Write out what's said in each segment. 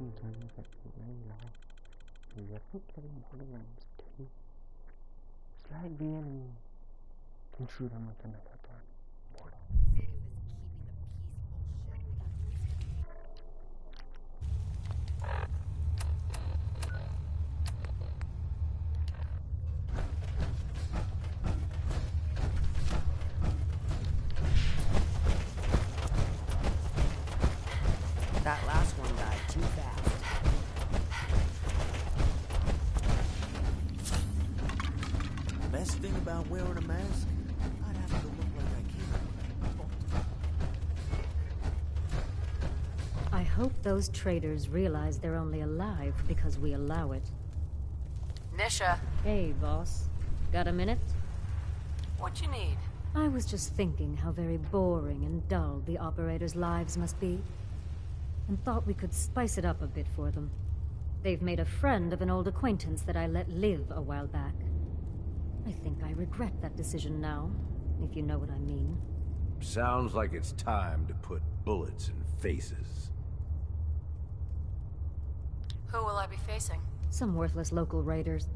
sinh thần vật ngay lại. Việc hút lên Borderlands 2. Slide the enemy. Can shoot him with another gun. That last one died too fast. Best thing about wearing a mask, I'd have to look like I care. I hope those traitors realize they're only alive because we allow it. Nisha. Hey, boss. Got a minute? What you need? I was just thinking how very boring and dull the operators' lives must be, and thought we could spice it up a bit for them. They've made a friend of an old acquaintance that I let live a while back. I think I regret that decision now, if you know what I mean. Sounds like it's time to put bullets in faces. Who will I be facing? Some worthless local raiders.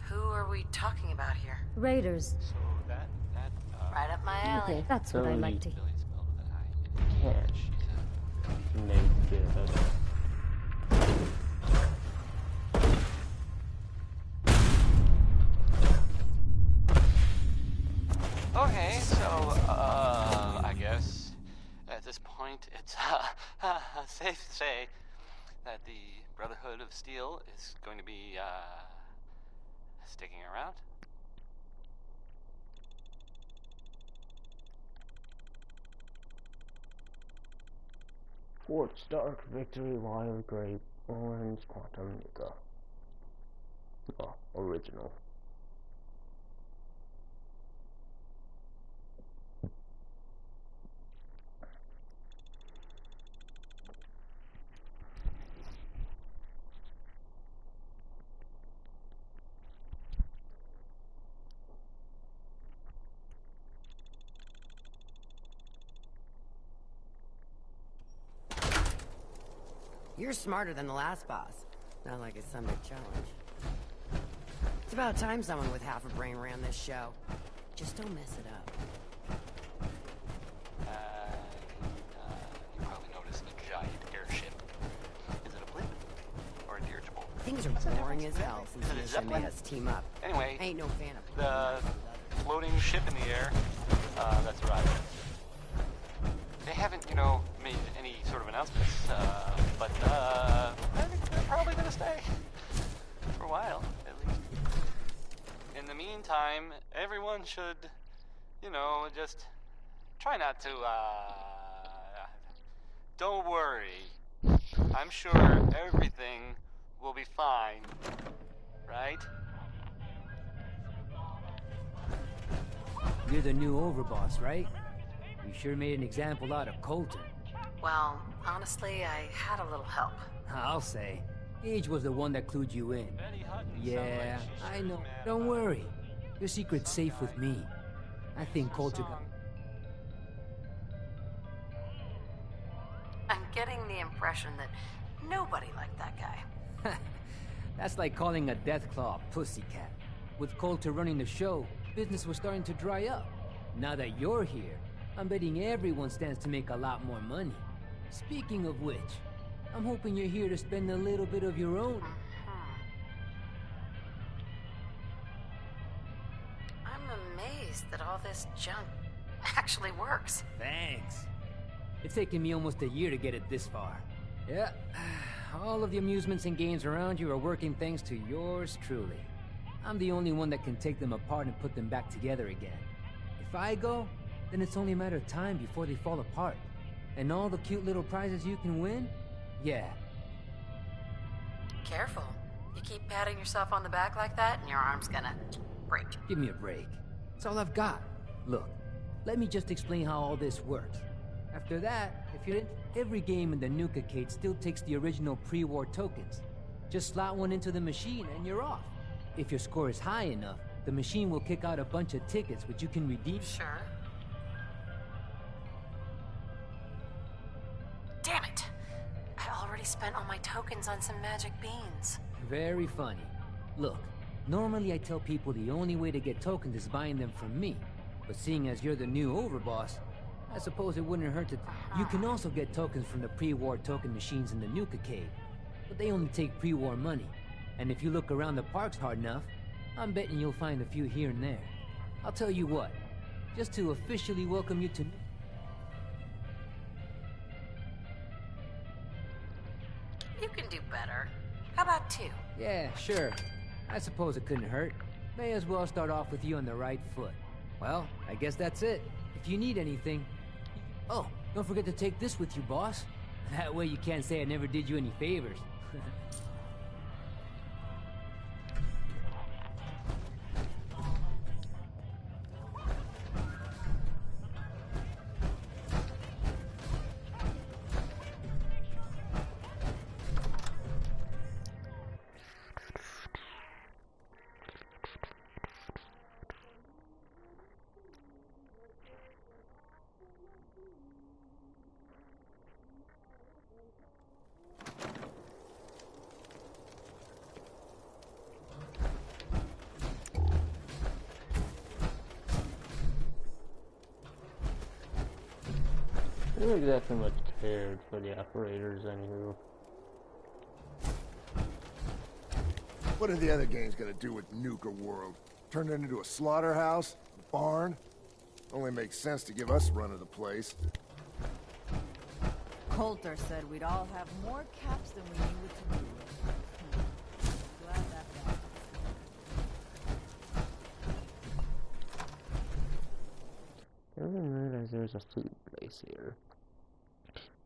Who are we talking about here? Raiders. So that Right up my alley. Okay, that's what I like to hear. Billy spelled with an I. Yeah. She said. Maybe Okay, so I guess at this point it's safe to say that the Brotherhood of Steel is going to be sticking around. Fort Stark, Victory, Wild Grape, Orange, Quantum Nika. Oh, original. You're smarter than the last boss. Not like it's some big challenge. It's about time someone with half a brain ran this show. Just don't mess it up. You probably noticed a giant airship. Is it a blimp or a dirigible? Things are boring as hell since Is it a Nisha Zeppelin? made us team up. Anyway, I ain't no fan of the floating ship in the air, that's right. They haven't, made any sort of announcements, but I think they're probably gonna stay. For a while, at least. In the meantime, everyone should, just try not to, don't worry. I'm sure everything will be fine, right? You're the new overboss, right? You sure made an example out of Colton. Well, honestly, I had a little help. I'll say. Age was the one that clued you in. Betty Hutton Yeah, sounds like I she's know. mad Don't about worry. Your secret's safe with me. I think Colton got... I'm getting the impression that nobody liked that guy. That's like calling a Deathclaw a pussycat. With Coulter running the show, business was starting to dry up. Now that you're here, I'm betting everyone stands to make a lot more money. Speaking of which, I'm hoping you're here to spend a little bit of your own. I'm amazed that all this junk actually works. Thanks. It's taken me almost a year to get it this far. Yeah, all of the amusements and games around you are working thanks to yours truly. I'm the only one that can take them apart and put them back together again. If I go, then it's only a matter of time before they fall apart. And all the cute little prizes you can win? Yeah. Careful. You keep patting yourself on the back like that, and your arm's gonna break. Give me a break. It's all I've got. Look, let me just explain how all this works. After that, if you're in, every game in the Nuka-Cade still takes the original pre-war tokens. Just slot one into the machine and you're off. If your score is high enough, the machine will kick out a bunch of tickets which you can redeem. Sure. Damn it! I already spent all my tokens on some magic beans. Very funny. Look, normally I tell people the only way to get tokens is buying them from me. But seeing as you're the new overboss, I suppose it wouldn't hurt to... You can also get tokens from the pre-war token machines in the Nuka Cave. But they only take pre-war money. And if you look around the parks hard enough, I'm betting you'll find a few here and there. I'll tell you what, just to officially welcome you to... You can do better. How about 2? Yeah, sure. I suppose it couldn't hurt. May as well start off with you on the right foot. Well, I guess that's it. If you need anything... Oh, don't forget to take this with you, boss. That way you can't say I never did you any favors. I don't exactly much cared for the operators, anywho. What are the other games gonna do with Nuka World? Turn it into a slaughterhouse? A barn? Only makes sense to give us run of the place. Coulter said we'd all have more caps than we knew what to do with. Glad that happened. I didn't realize there was a food place here.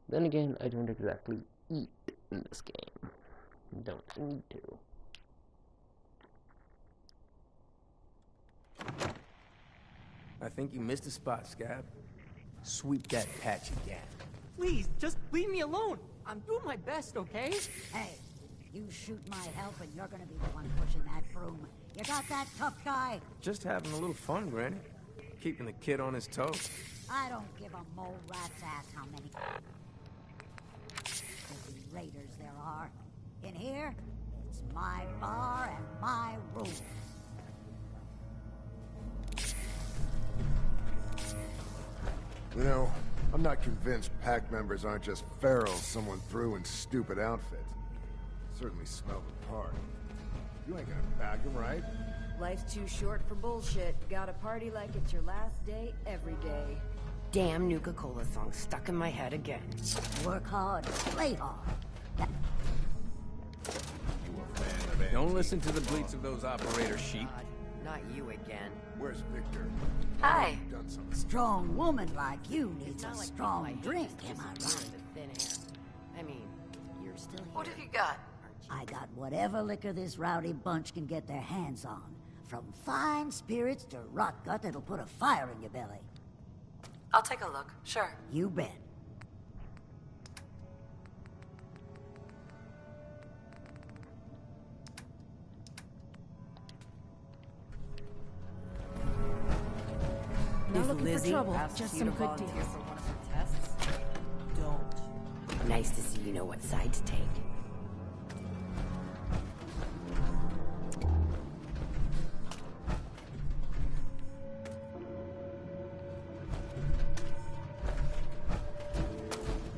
Then again, I don't exactly eat in this game. Don't need to. I think you missed a spot, Scab. Sweep that patch again. Please, just leave me alone. I'm doing my best, okay? Hey, you shoot my help and you're gonna be the one pushing that broom. You got that, tough guy? Just having a little fun, Granny. Keeping the kid on his toes. I don't give a mole rat's ass how many busy raiders there are. In here, it's my bar and my rules. You know, I'm not convinced pack members aren't just ferals someone threw in stupid outfits. Certainly smell the part. You ain't gonna bag them, right? Life's too short for bullshit. Gotta party like it's your last day every day. Damn Nuka-Cola song stuck in my head again. Work hard, play hard. Don't listen to the bleats of those operator sheep. God, not you again. Where's Victor? Hi. Done something. Strong woman like you needs It's a not like strong people I hate drink, is am just I blowing right? into thin air. I mean, you're still here. What have you got? I got whatever liquor this rowdy bunch can get their hands on. From fine spirits to rot gut that'll put a fire in your belly. I'll take a look. Sure. You bet. Not If looking Lizzie for trouble, asks just you some to good volunteer deals. for one of her tests, don't. Nice to see you know what side to take.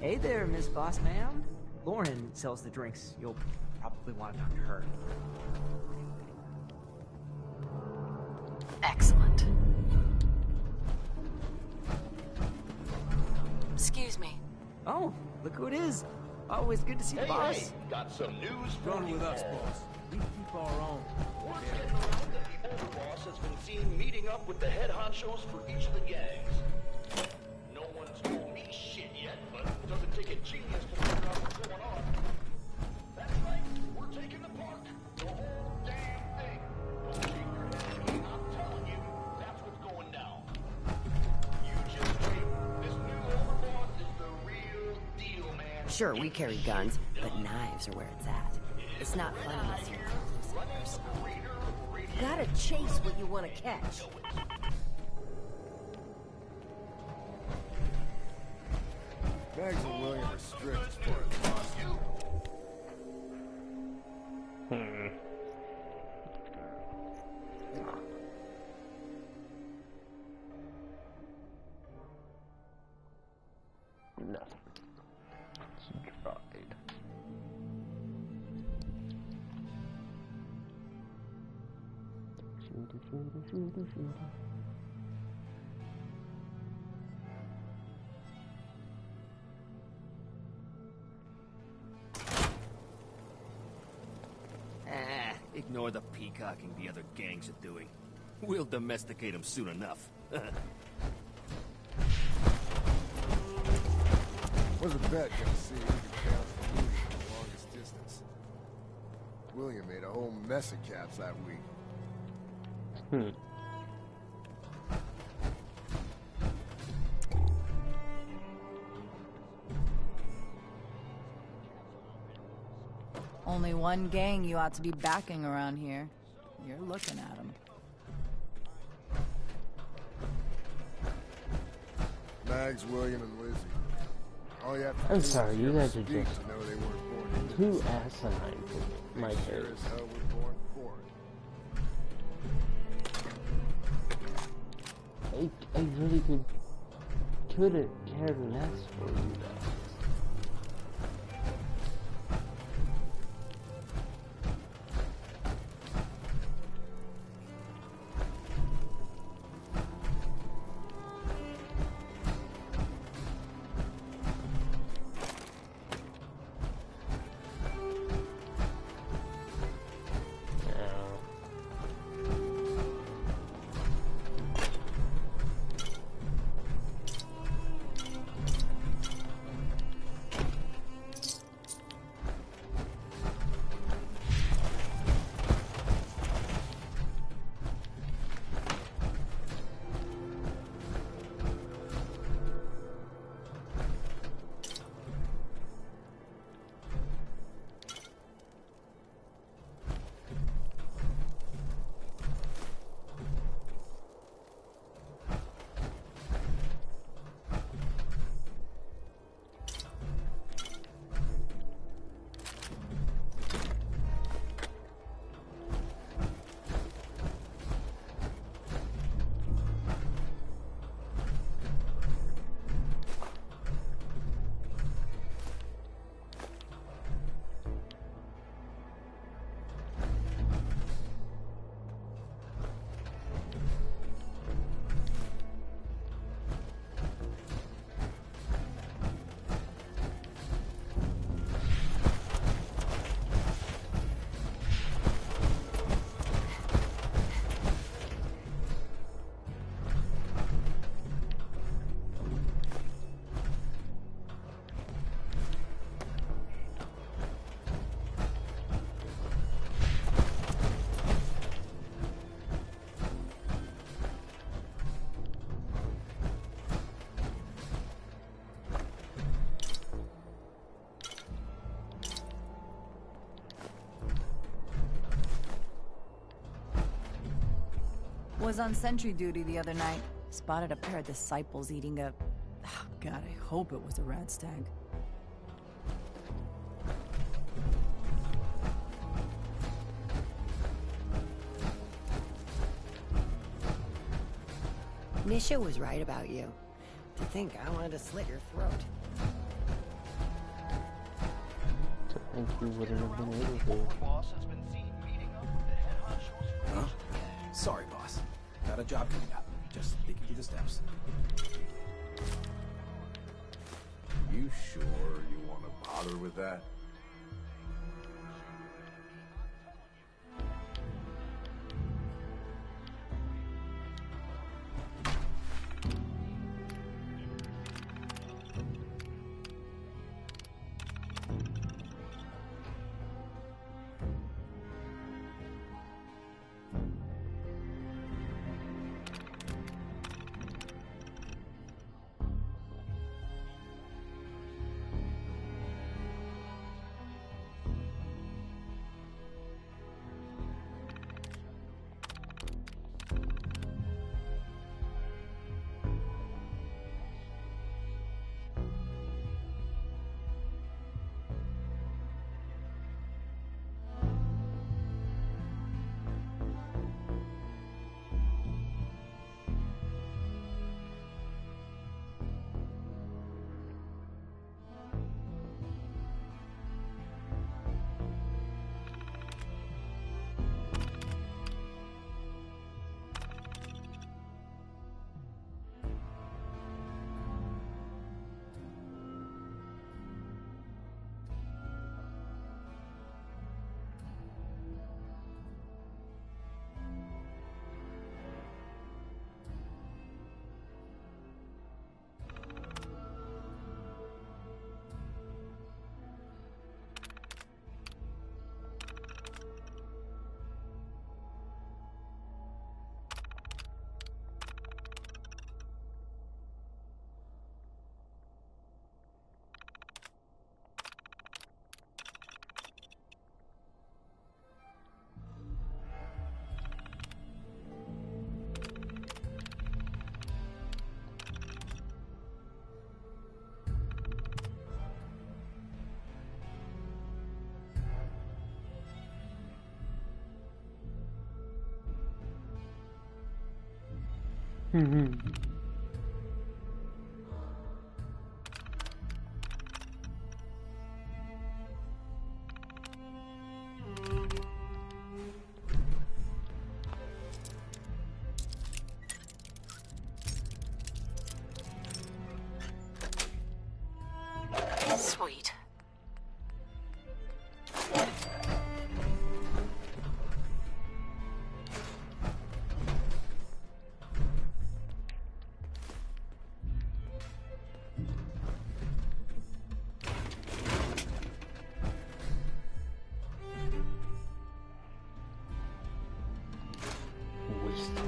Hey there, Miss Boss Ma'am. Lauren sells the drinks. You'll probably want to talk to her. Excellent. Excuse me. Oh, look who it is. Always good to see the boss. Hey, got some news for Run you with us, all. boss. We keep our own. Word's getting around that the overboss has been seen meeting up with the head honchos for each of the gangs. No one's told me shit yet, but it doesn't take a genius to figure out what's going on. That's right, we're taking the park. The whole damn thing. Don't shake your head. I'm telling you, that's what's going down. You just wait. This new overboss is the real deal, man. Sure, we carry guns, but knives are where it's at. It's not fun unless you're close. Gotta chase what you want to catch. Bags of William are strict as far as boss. Nothing. It's dried. Ignore the peacocking the other gangs are doing. We'll domesticate them soon enough. Was a bet gonna see who could count the movie from the longest distance. William made a whole mess of caps that week. Only one gang you ought to be backing around here. You're looking at them. Mags, William, and Lizzie. All you have to I'm do sorry, is you hear guys them are speak just to know they weren't born into too this. asinine for my They sure taste. as hell were born for it. I really couldn't care less for you guys. Was on sentry duty the other night. Spotted a pair of disciples eating a... Oh, God, I hope it was a rat stag. Nisha was right about you. To think I wanted to slit your throat. To think you wouldn't have been able to. Huh? Sorry, boss. Got a job coming up. Just thinking through the steps. You sure you want to bother with that? Sweet.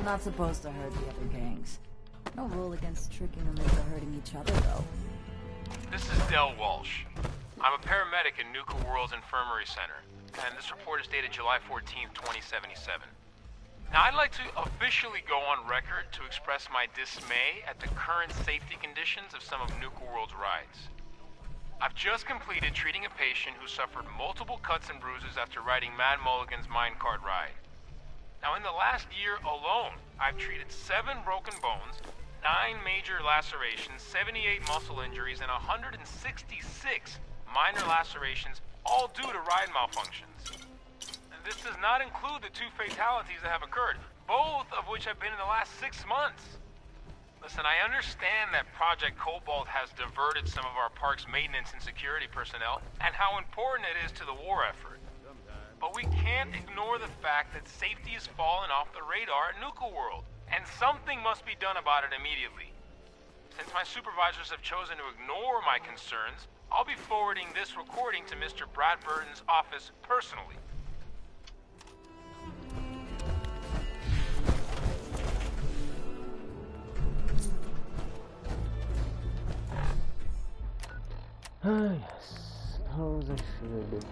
Not supposed to hurt the other gangs. No rule against tricking them into hurting each other, though. This is Del Walsh. I'm a paramedic in Nuka World's Infirmary Center, and this report is dated July 14th, 2077. Now, I'd like to officially go on record to express my dismay at the current safety conditions of some of Nuka World's rides. I've just completed treating a patient who suffered multiple cuts and bruises after riding Mad Mulligan's minecart ride. Now, in the last year alone, I've treated 7 broken bones, 9 major lacerations, 78 muscle injuries, and 166 minor lacerations, all due to ride malfunctions. And this does not include the 2 fatalities that have occurred, both of which have been in the last 6 months. Listen, I understand that Project Cobalt has diverted some of our park's maintenance and security personnel, and how important it is to the war effort. But we can't ignore the fact that safety has fallen off the radar at Nuka World, and something must be done about it immediately. Since my supervisors have chosen to ignore my concerns, I'll be forwarding this recording to Mr. Bradburton's office personally. Yes, suppose I should.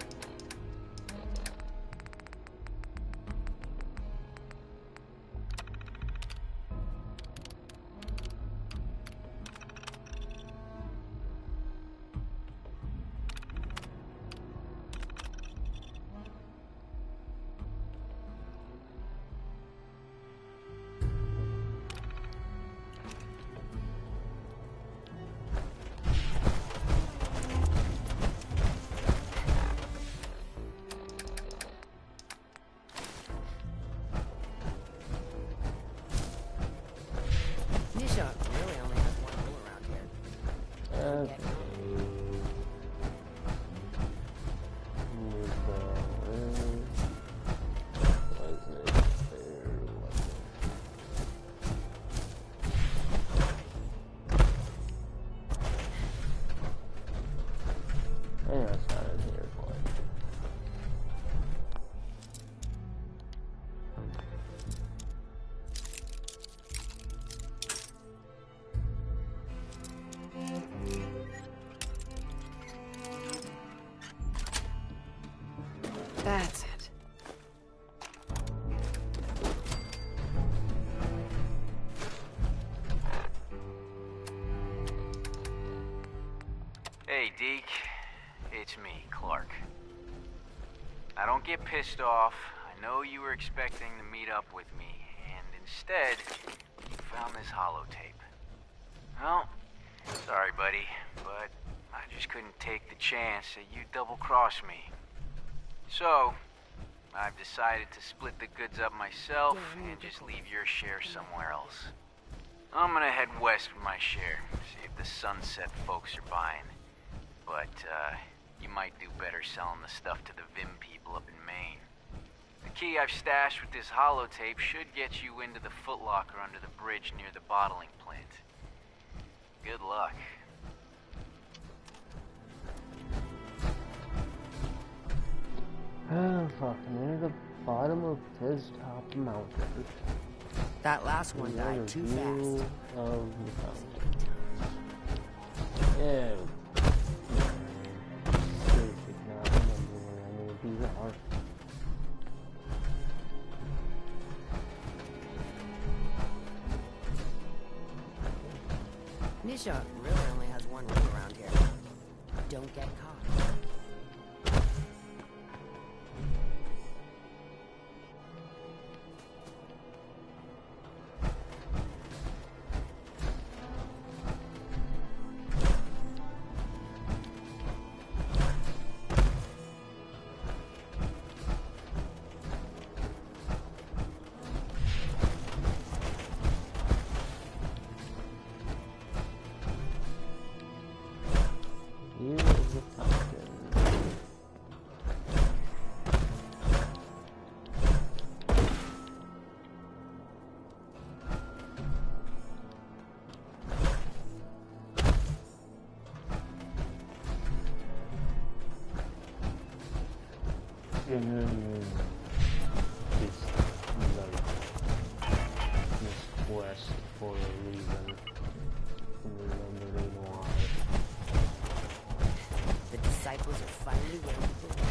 Nisha really only has one rule around here. Okay. That's it. Hey, Deke. It's me, Clark. Now, don't get pissed off. I know you were expecting to meet up with me, and instead, you found this holotape. Well, sorry, buddy, but I just couldn't take the chance that you double-cross me. So, I've decided to split the goods up myself and just leave your share somewhere else. I'm gonna head west with my share, see if the Sunset folks are buying. But, you might do better selling the stuff to the Vim people up in Maine. The key I've stashed with this holotape should get you into the Foot Locker under the bridge near the bottling plant. Good luck. Oh, fucking near the bottom of this top mountain. That last one died too fast. Of the mountain. Yeah. Seriously, cannot remember where any of these are. Nisha really only has one rule around here. Don't get caught. continuing this quest for a reason. Remembering why. The disciples are finally waiting for me.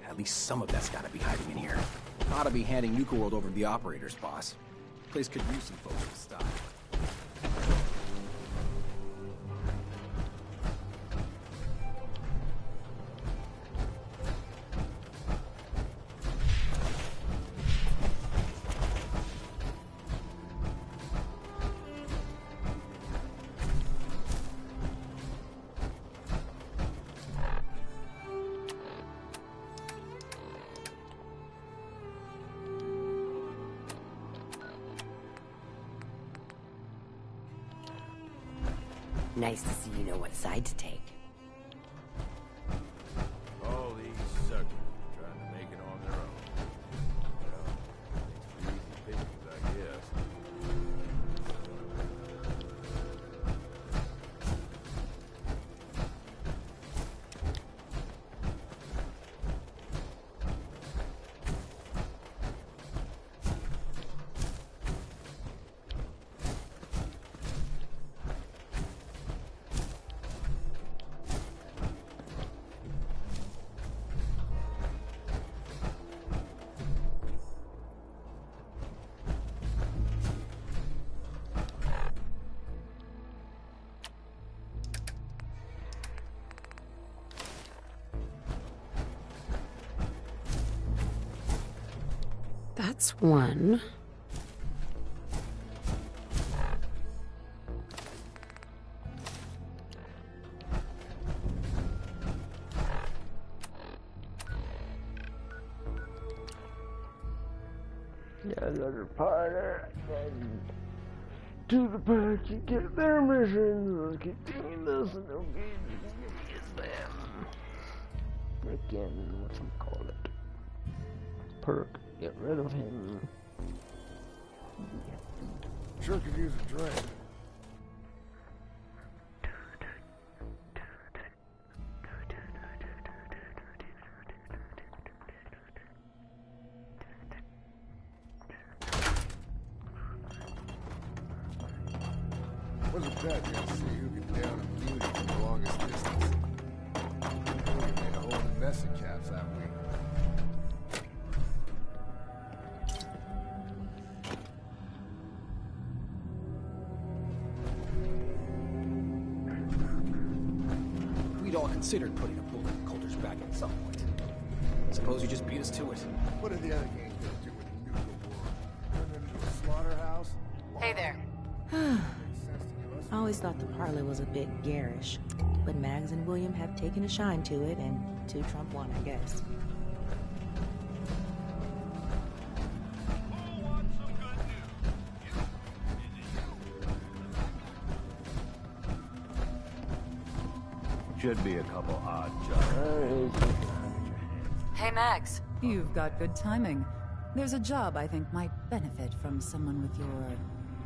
At least some of that's gotta be hiding in here. Ought to be handing Nuka World over to the operators, boss. Place could use some folks with style. Nice to see you know what side to take. All these suckers trying to make it on their own. Well, thanks for easy pickings, I guess. That's one. Yeah, another partner, and to the party, get their missions. Let's keep doing this and they'll get them. Frickin', whatchamacallit? Perk, get rid of him. Sure could use a drink. What's a bet you're gonna see who can down a beauty from the longest distance? We made a whole mess of caps that week. We'd all considered putting a bullet in Coulter's back at some point. Suppose you just beat us to it. What are the other games gonna do with the nuclear war? Turn it into a slaughterhouse? Hey there. I always thought the parlor was a bit garish, but Mags and William have taken a shine to it, and 2 trump 1, I guess. Should be a couple odd jobs. Hey, Mags. You've got good timing. There's a job I think might benefit from someone with your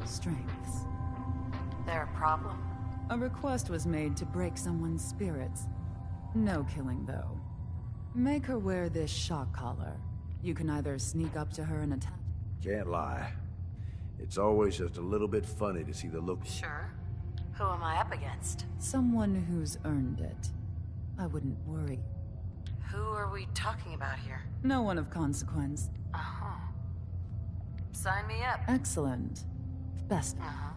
strengths. There a problem? A request was made to break someone's spirits. No killing, though. Make her wear this shock collar. You can either sneak up to her and attack... Can't lie. It's always just a little bit funny to see the look... Sure. Who am I up against? Someone who's earned it. I wouldn't worry. Who are we talking about here? No one of consequence. Uh-huh. Sign me up. Excellent. Best. Uh-huh.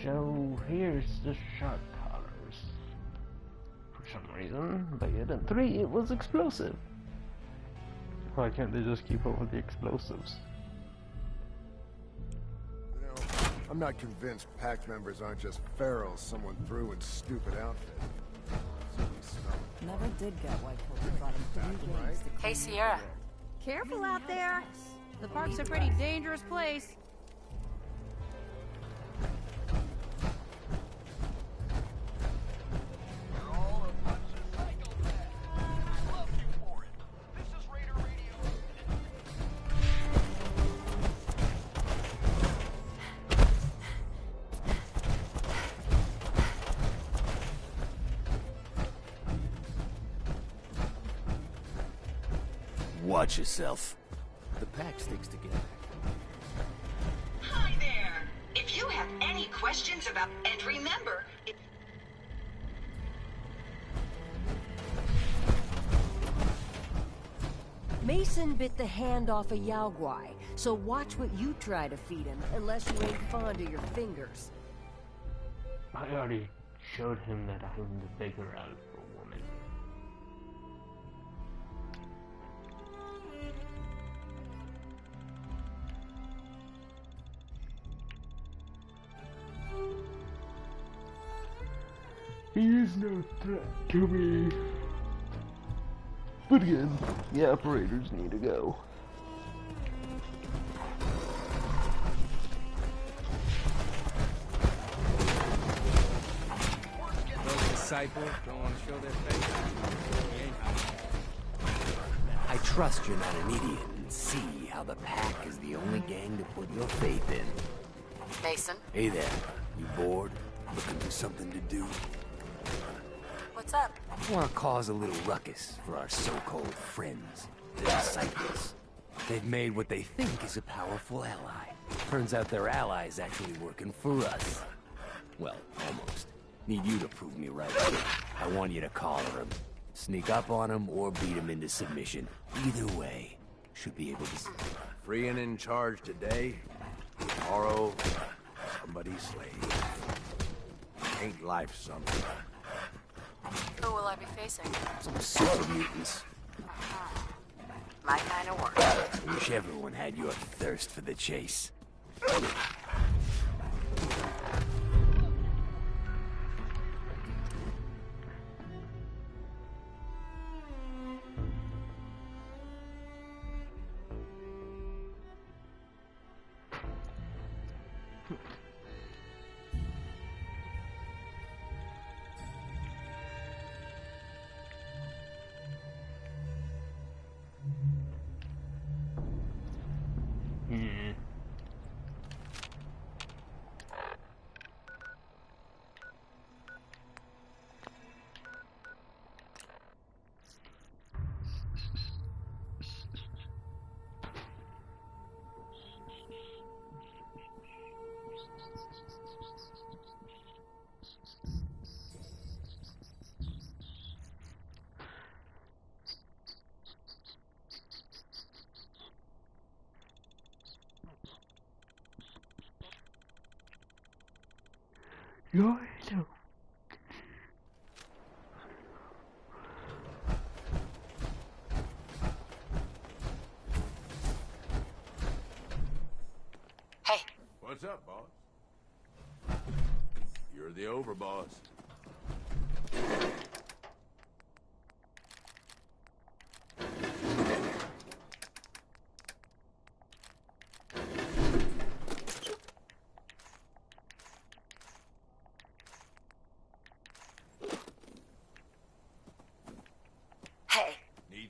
So here's the shock collars. For some reason, but in 3 it was explosive. Why can't they just keep up with the explosives? You know, I'm not convinced pack members aren't just ferals someone threw in stupid outfits. Never did get why Kobe brought him 3 games to... Hey, Sierra. Careful out there. The park's a pretty dangerous place. Watch yourself. The pack sticks together. Hi there. If you have any questions about... And remember... Mason bit the hand off a Yao Guai, so watch what you try to feed him, unless you ain't fond of your fingers. I already showed him that I'm the bigger alpha woman. He is no threat to me. But again, the operators need to go. Those disciples don't want to show their face. I trust you're not an idiot and see how the pack is the only gang to put your faith in. Mason? Hey there. You bored? Looking for something to do? What's up? I want to cause a little ruckus for our so-called friends, the disciples. They've made what they think is a powerful ally. Turns out their ally's actually working for us. Well, almost. Need you to prove me right. I want you to collar them, sneak up on them, or beat them into submission. Either way, should be able to... Free and in charge today, tomorrow, somebody's slave. Ain't life something? Who will I be facing? Some super mutants. My kind of work. I wish everyone had your thirst for the chase. You're so... Hey. What's up, boss? You're the overboss.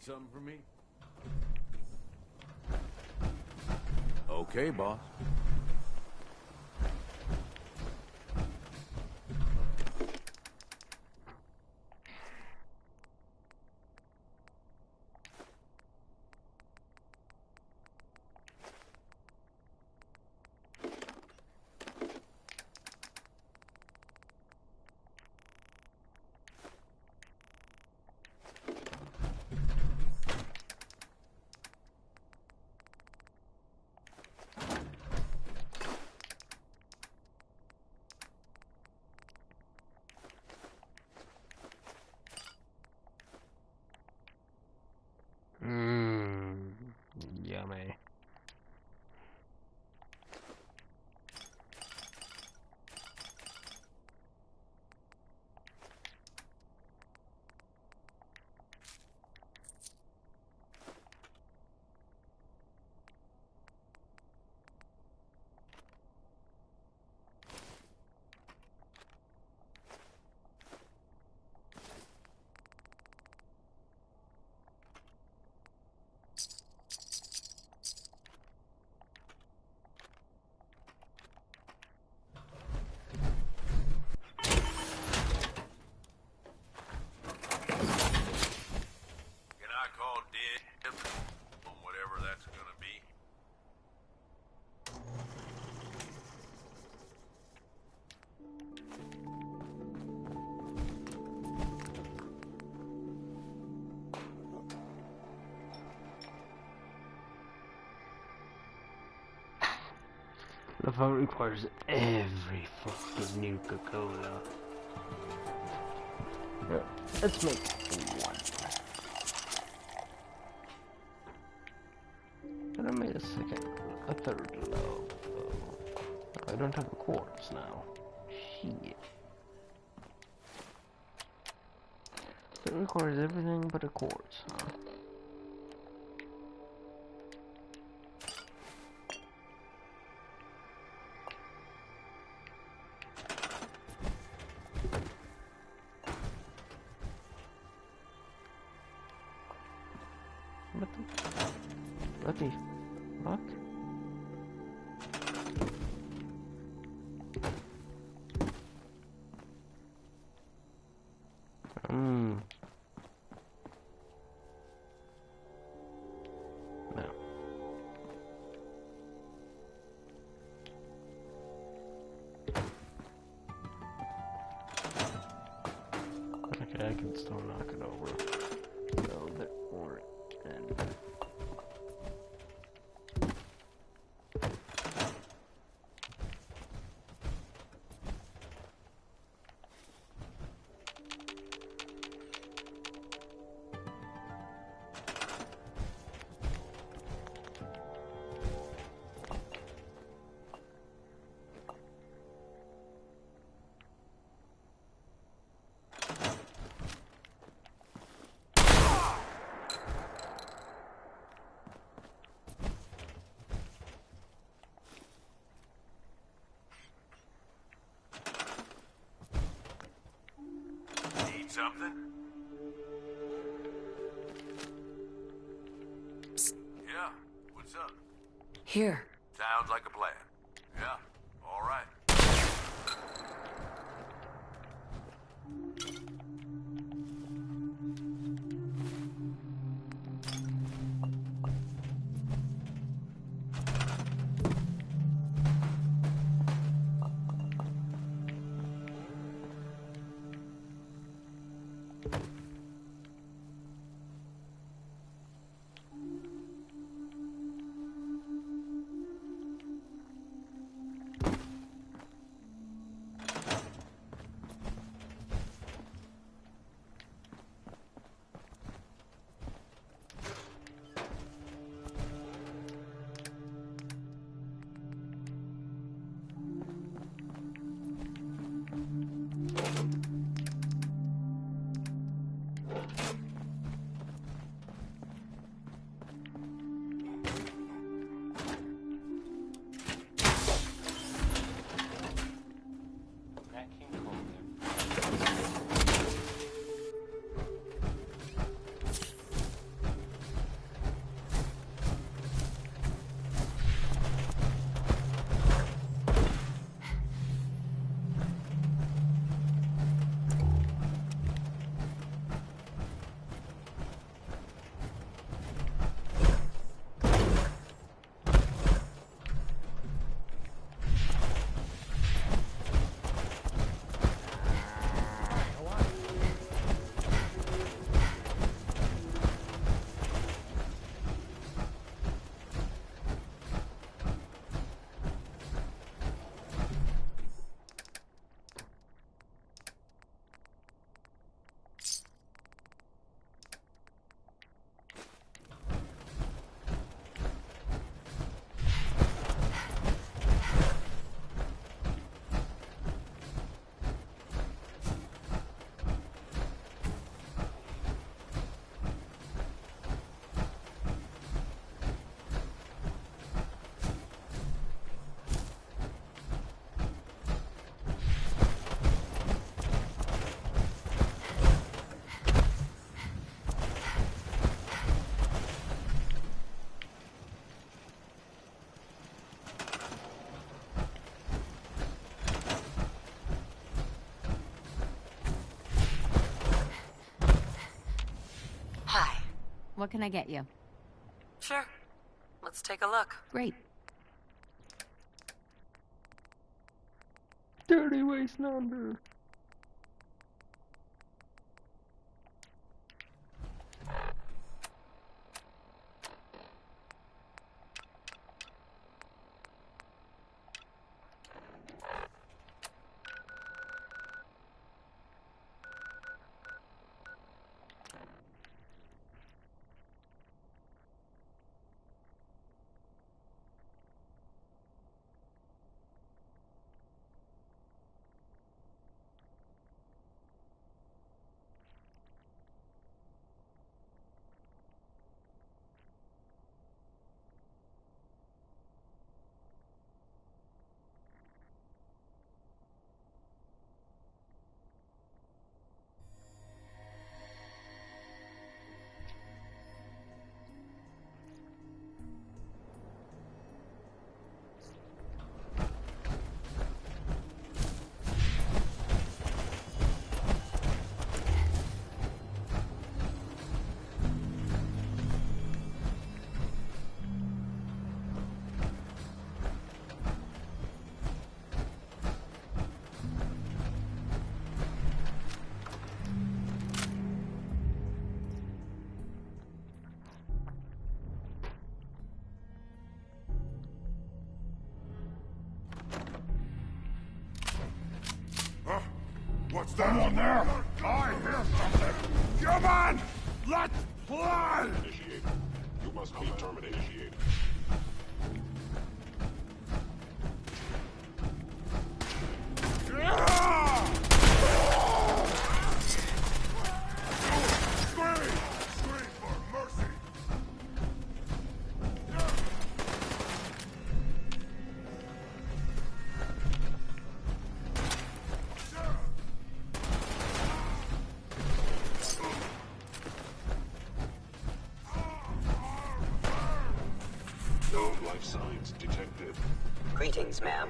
something for me? Okay, boss. Yummy. Can I call dibs on whatever that's gonna be? The vote requires every fucking Nuka-Cola. Yeah, let's make one. And I made a third low. I don't have a quartz now. Shit. It requires everything but a quartz, huh? What the fuck? No. Okay, I can still knock it over. A little bit more and Need something? Yeah, what's up? Here. Sounds like a plan. Yeah, all right. What can I get you? Sure. Let's take a look. Great. Dirty waste number. What's that one there? I hear something. Come on! Let's play! Initiated. You must be terminated. Initiated. Scream for mercy! No life signs detected. Greetings, ma'am.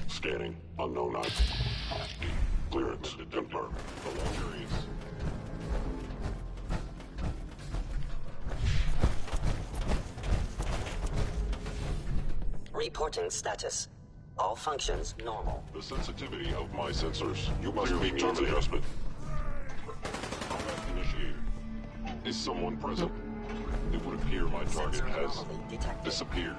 Scanning. Unknown item. Clearance confirmed. Belong areas. Reporting status. All functions normal. The sensitivity of my sensors. You must be terminated. Adjustment. Combat initiated. Is someone present? It would appear my target has disappeared.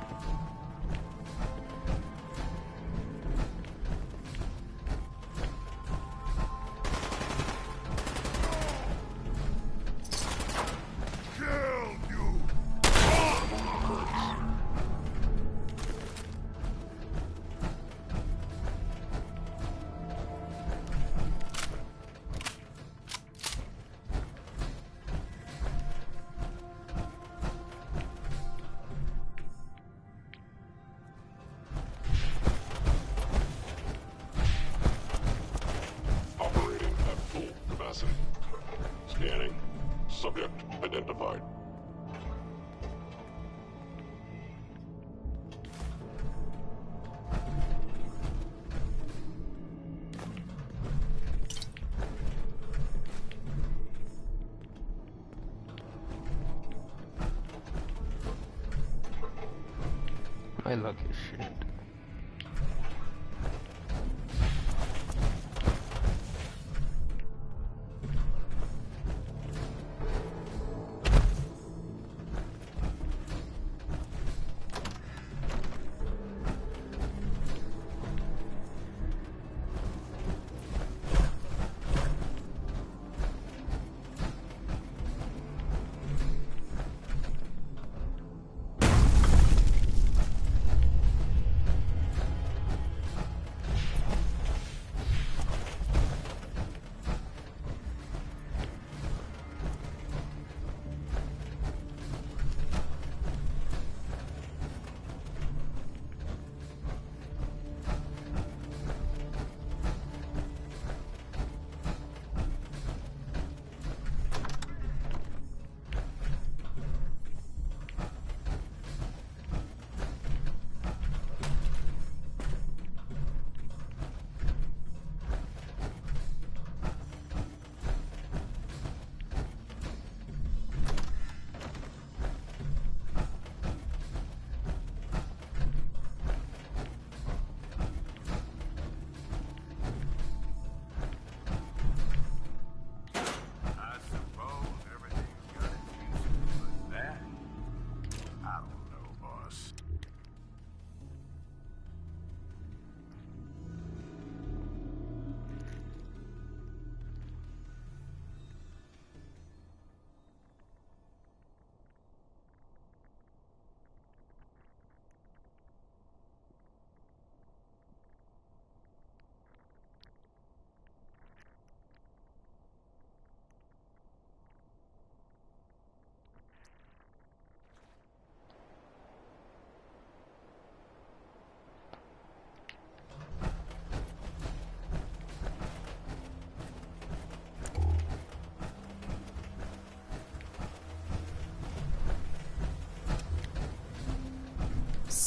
Scanning. Subject identified. My luck is shit.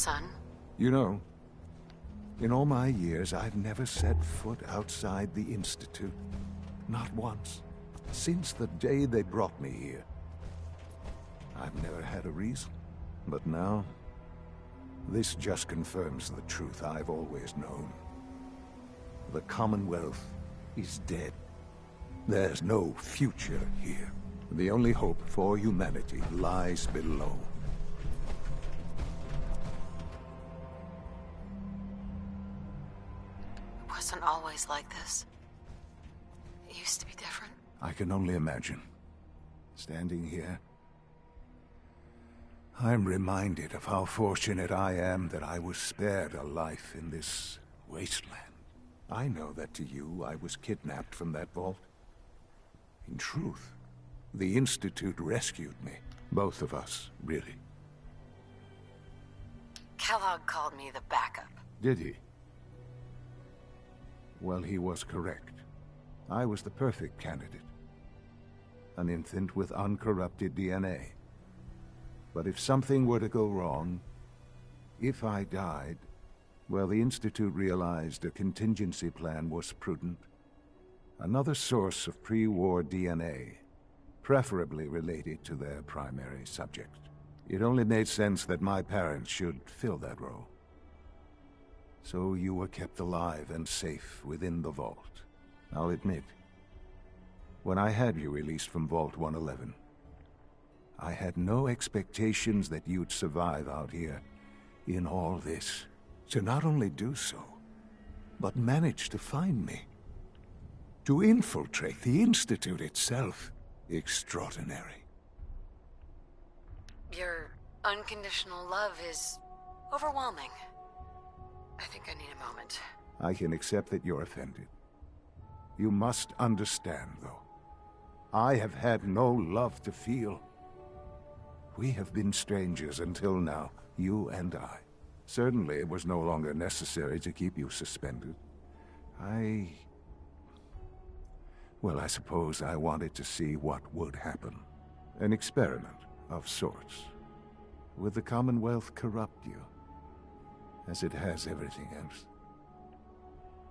son? You know, in all my years, I've never set foot outside the Institute. Not once. Since the day they brought me here. I've never had a reason. But now, this just confirms the truth I've always known. The Commonwealth is dead. There's no future here. The only hope for humanity lies below. It wasn't always like this. It used to be different. I can only imagine. Standing here, I'm reminded of how fortunate I am that I was spared a life in this wasteland. I know that to you, I was kidnapped from that vault. In truth, the Institute rescued me. Both of us, really. Kellogg called me the backup. Did he? Well, he was correct. I was the perfect candidate. An infant with uncorrupted DNA. But if something were to go wrong, if I died, well, the Institute realized a contingency plan was prudent. Another source of pre-war DNA, preferably related to their primary subject. It only made sense that my parents should fill that role. So you were kept alive and safe within the vault. I'll admit, when I had you released from Vault 111, I had no expectations that you'd survive out here in all this. To not only do so, but manage to find me. To infiltrate the Institute itself. Extraordinary. Your unconditional love is overwhelming. I think I need a moment. I can accept that you're offended. You must understand, though. I have had no love to feel. We have been strangers until now, you and I. Certainly it was no longer necessary to keep you suspended. Well, I suppose I wanted to see what would happen. An experiment of sorts. Would the Commonwealth corrupt you? As it has everything else.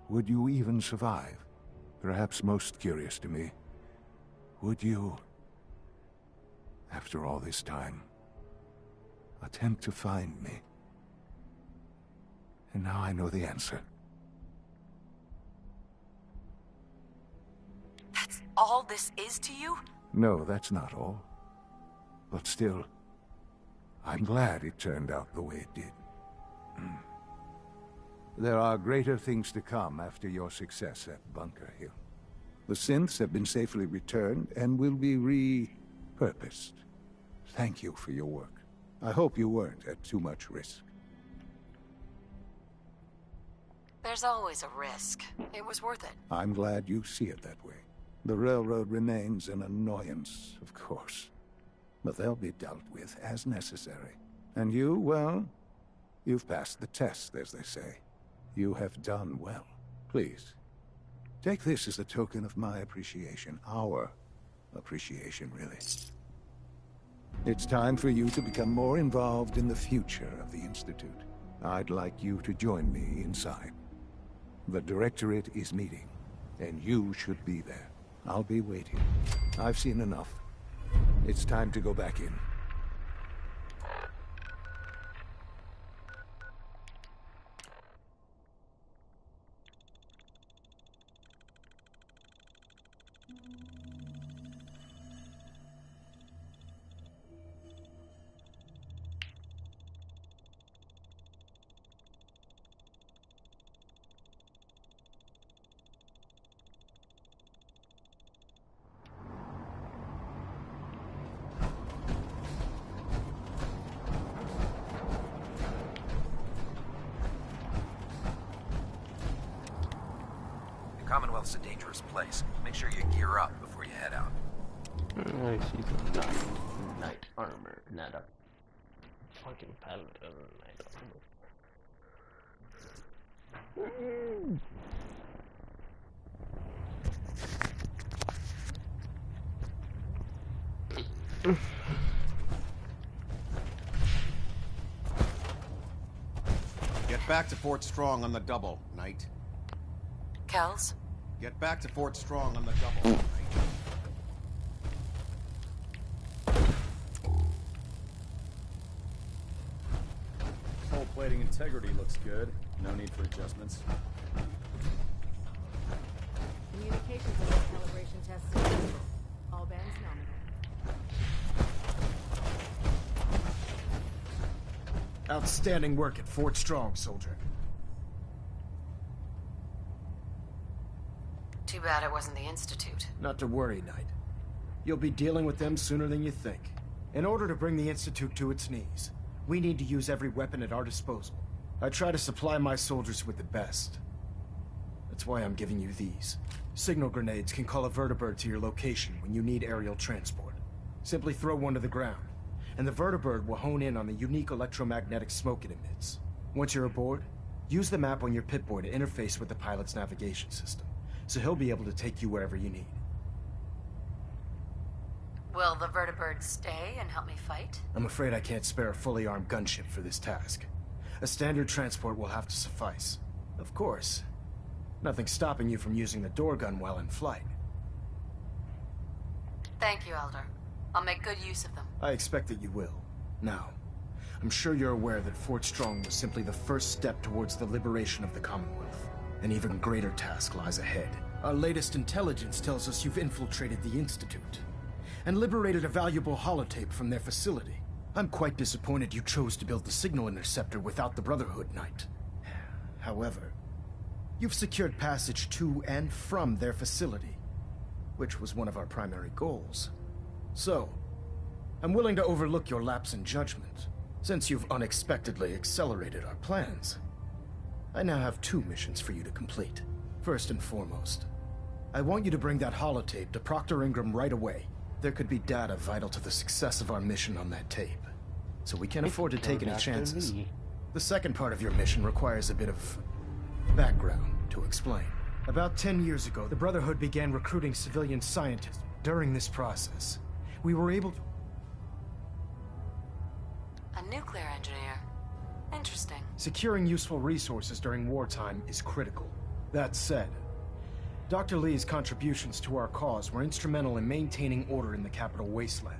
Would you even survive? Perhaps most curious to me, would you, after all this time, attempt to find me? And now I know the answer. That's all this is to you? No, that's not all. But still, I'm glad it turned out the way it did. There are greater things to come after your success at Bunker Hill. The synths have been safely returned and will be repurposed. Thank you for your work. I hope you weren't at too much risk. There's always a risk. It was worth it. I'm glad you see it that way. The railroad remains an annoyance, of course. But they'll be dealt with as necessary. And you, well, you've passed the test, as they say. You have done well. Please, take this as a token of my appreciation. Our appreciation, really. It's time for you to become more involved in the future of the Institute. I'd like you to join me inside. The Directorate is meeting, and you should be there. I'll be waiting. I've seen enough. It's time to go back in. Commonwealth's a dangerous place. Make sure you gear up before you head out. I see some knight armor, not a fucking paladin knight armor. back to Fort Strong on the double, Knight. Kells? Get back to Fort Strong on the double, Knight. Hull plating integrity looks good. No need for adjustments. Communications and calibration test successful. All bands nominal. Outstanding work at Fort Strong, soldier. Too bad it wasn't the Institute. Not to worry, Knight. You'll be dealing with them sooner than you think. In order to bring the Institute to its knees, we need to use every weapon at our disposal. I try to supply my soldiers with the best. That's why I'm giving you these. Signal grenades can call a vertibird to your location when you need aerial transport. Simply throw one to the ground, and the vertibird will hone in on the unique electromagnetic smoke it emits. Once you're aboard, use the map on your Pip-Boy to interface with the pilot's navigation system, so he'll be able to take you wherever you need. Will the vertibird stay and help me fight? I'm afraid I can't spare a fully armed gunship for this task. A standard transport will have to suffice. Of course, nothing stopping you from using the door gun while in flight. Thank you, Elder. I'll make good use of them. I expect that you will. Now, I'm sure you're aware that Fort Strong was simply the first step towards the liberation of the Commonwealth. An even greater task lies ahead. Our latest intelligence tells us you've infiltrated the Institute and liberated a valuable holotape from their facility. I'm quite disappointed you chose to build the signal interceptor without the Brotherhood, Knight. However, you've secured passage to and from their facility, which was one of our primary goals. So, I'm willing to overlook your lapse in judgment, since you've unexpectedly accelerated our plans. I now have 2 missions for you to complete. First and foremost, I want you to bring that holotape to Proctor Ingram right away. There could be data vital to the success of our mission on that tape, so we can't afford to take any chances. The second part of your mission requires a bit of background to explain. About 10 years ago, the Brotherhood began recruiting civilian scientists. During this process, we were able to... A nuclear engineer. Interesting. Securing useful resources during wartime is critical. That said, Dr. Lee's contributions to our cause were instrumental in maintaining order in the capital wasteland.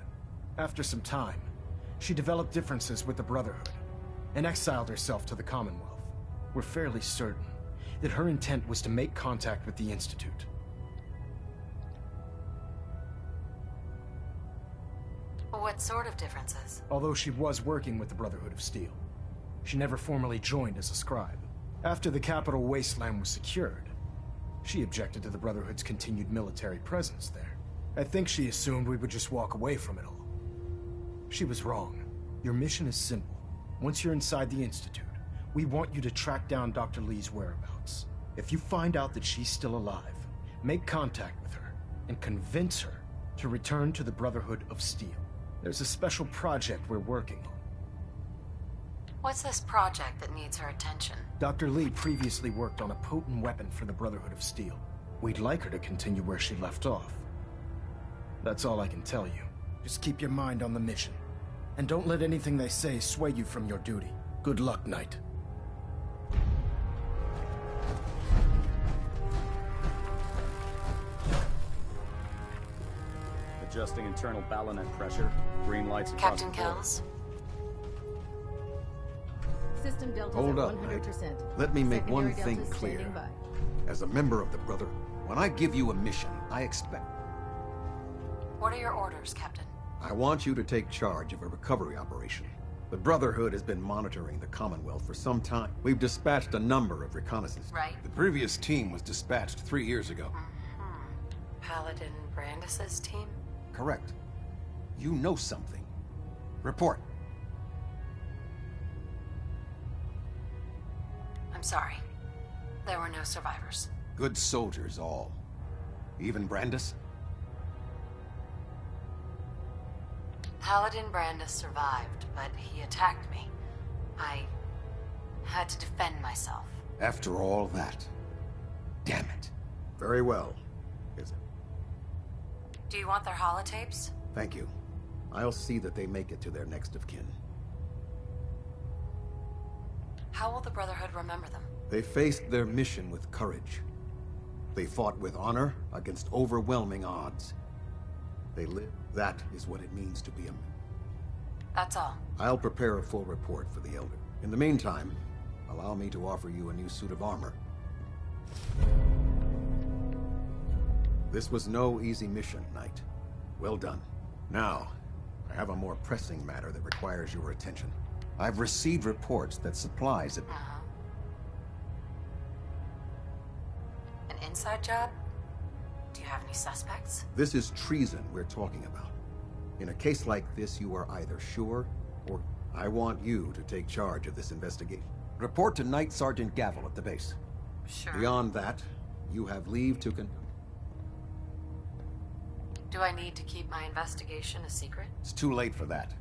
After some time, she developed differences with the Brotherhood and exiled herself to the Commonwealth. We're fairly certain that her intent was to make contact with the Institute. What sort of differences? Although she was working with the Brotherhood of Steel, she never formally joined as a scribe. After the capital wasteland was secured, she objected to the Brotherhood's continued military presence there. I think she assumed we would just walk away from it all. She was wrong. Your mission is simple. Once you're inside the Institute, we want you to track down Dr. Lee's whereabouts. If you find out that she's still alive, make contact with her and convince her to return to the Brotherhood of Steel. There's a special project we're working on. What's this project that needs her attention? Dr. Lee previously worked on a potent weapon for the Brotherhood of Steel. We'd like her to continue where she left off. That's all I can tell you. Just keep your mind on the mission. And don't let anything they say sway you from your duty. Good luck, Knight. Adjusting internal ballonet pressure. Green lights across Captain the board. Kells? System Delta's Hold at up, 100%. Knight. Let me make one Secondary thing Delta's clear. standing by. As a member of the Brotherhood, when I give you a mission, I expect... What are your orders, Captain? I want you to take charge of a recovery operation. The Brotherhood has been monitoring the Commonwealth for some time. We've dispatched a number of reconnaissance. Right. The previous team was dispatched 3 years ago. Paladin Brandis's team? Correct. You know something. Report. I'm sorry. There were no survivors. Good soldiers, all. Even Brandis? Paladin Brandis survived, but he attacked me. I had to defend myself. After all that. Damn it. Very well. Is it? Do you want their holotapes? Thank you. I'll see that they make it to their next of kin. How will the Brotherhood remember them? They faced their mission with courage. They fought with honor against overwhelming odds. They lived. That is what it means to be a... That's all. I'll prepare a full report for the Elder. In the meantime, allow me to offer you a new suit of armor. This was no easy mission, Knight. Well done. Now, I have a more pressing matter that requires your attention. I've received reports that supplies... An inside job? Do you have any suspects? This is treason we're talking about. In a case like this, you are either sure or... I want you to take charge of this investigation. Report to Knight Sergeant Gavel at the base. Sure. Beyond that, you have leave to Do I need to keep my investigation a secret? It's too late for that.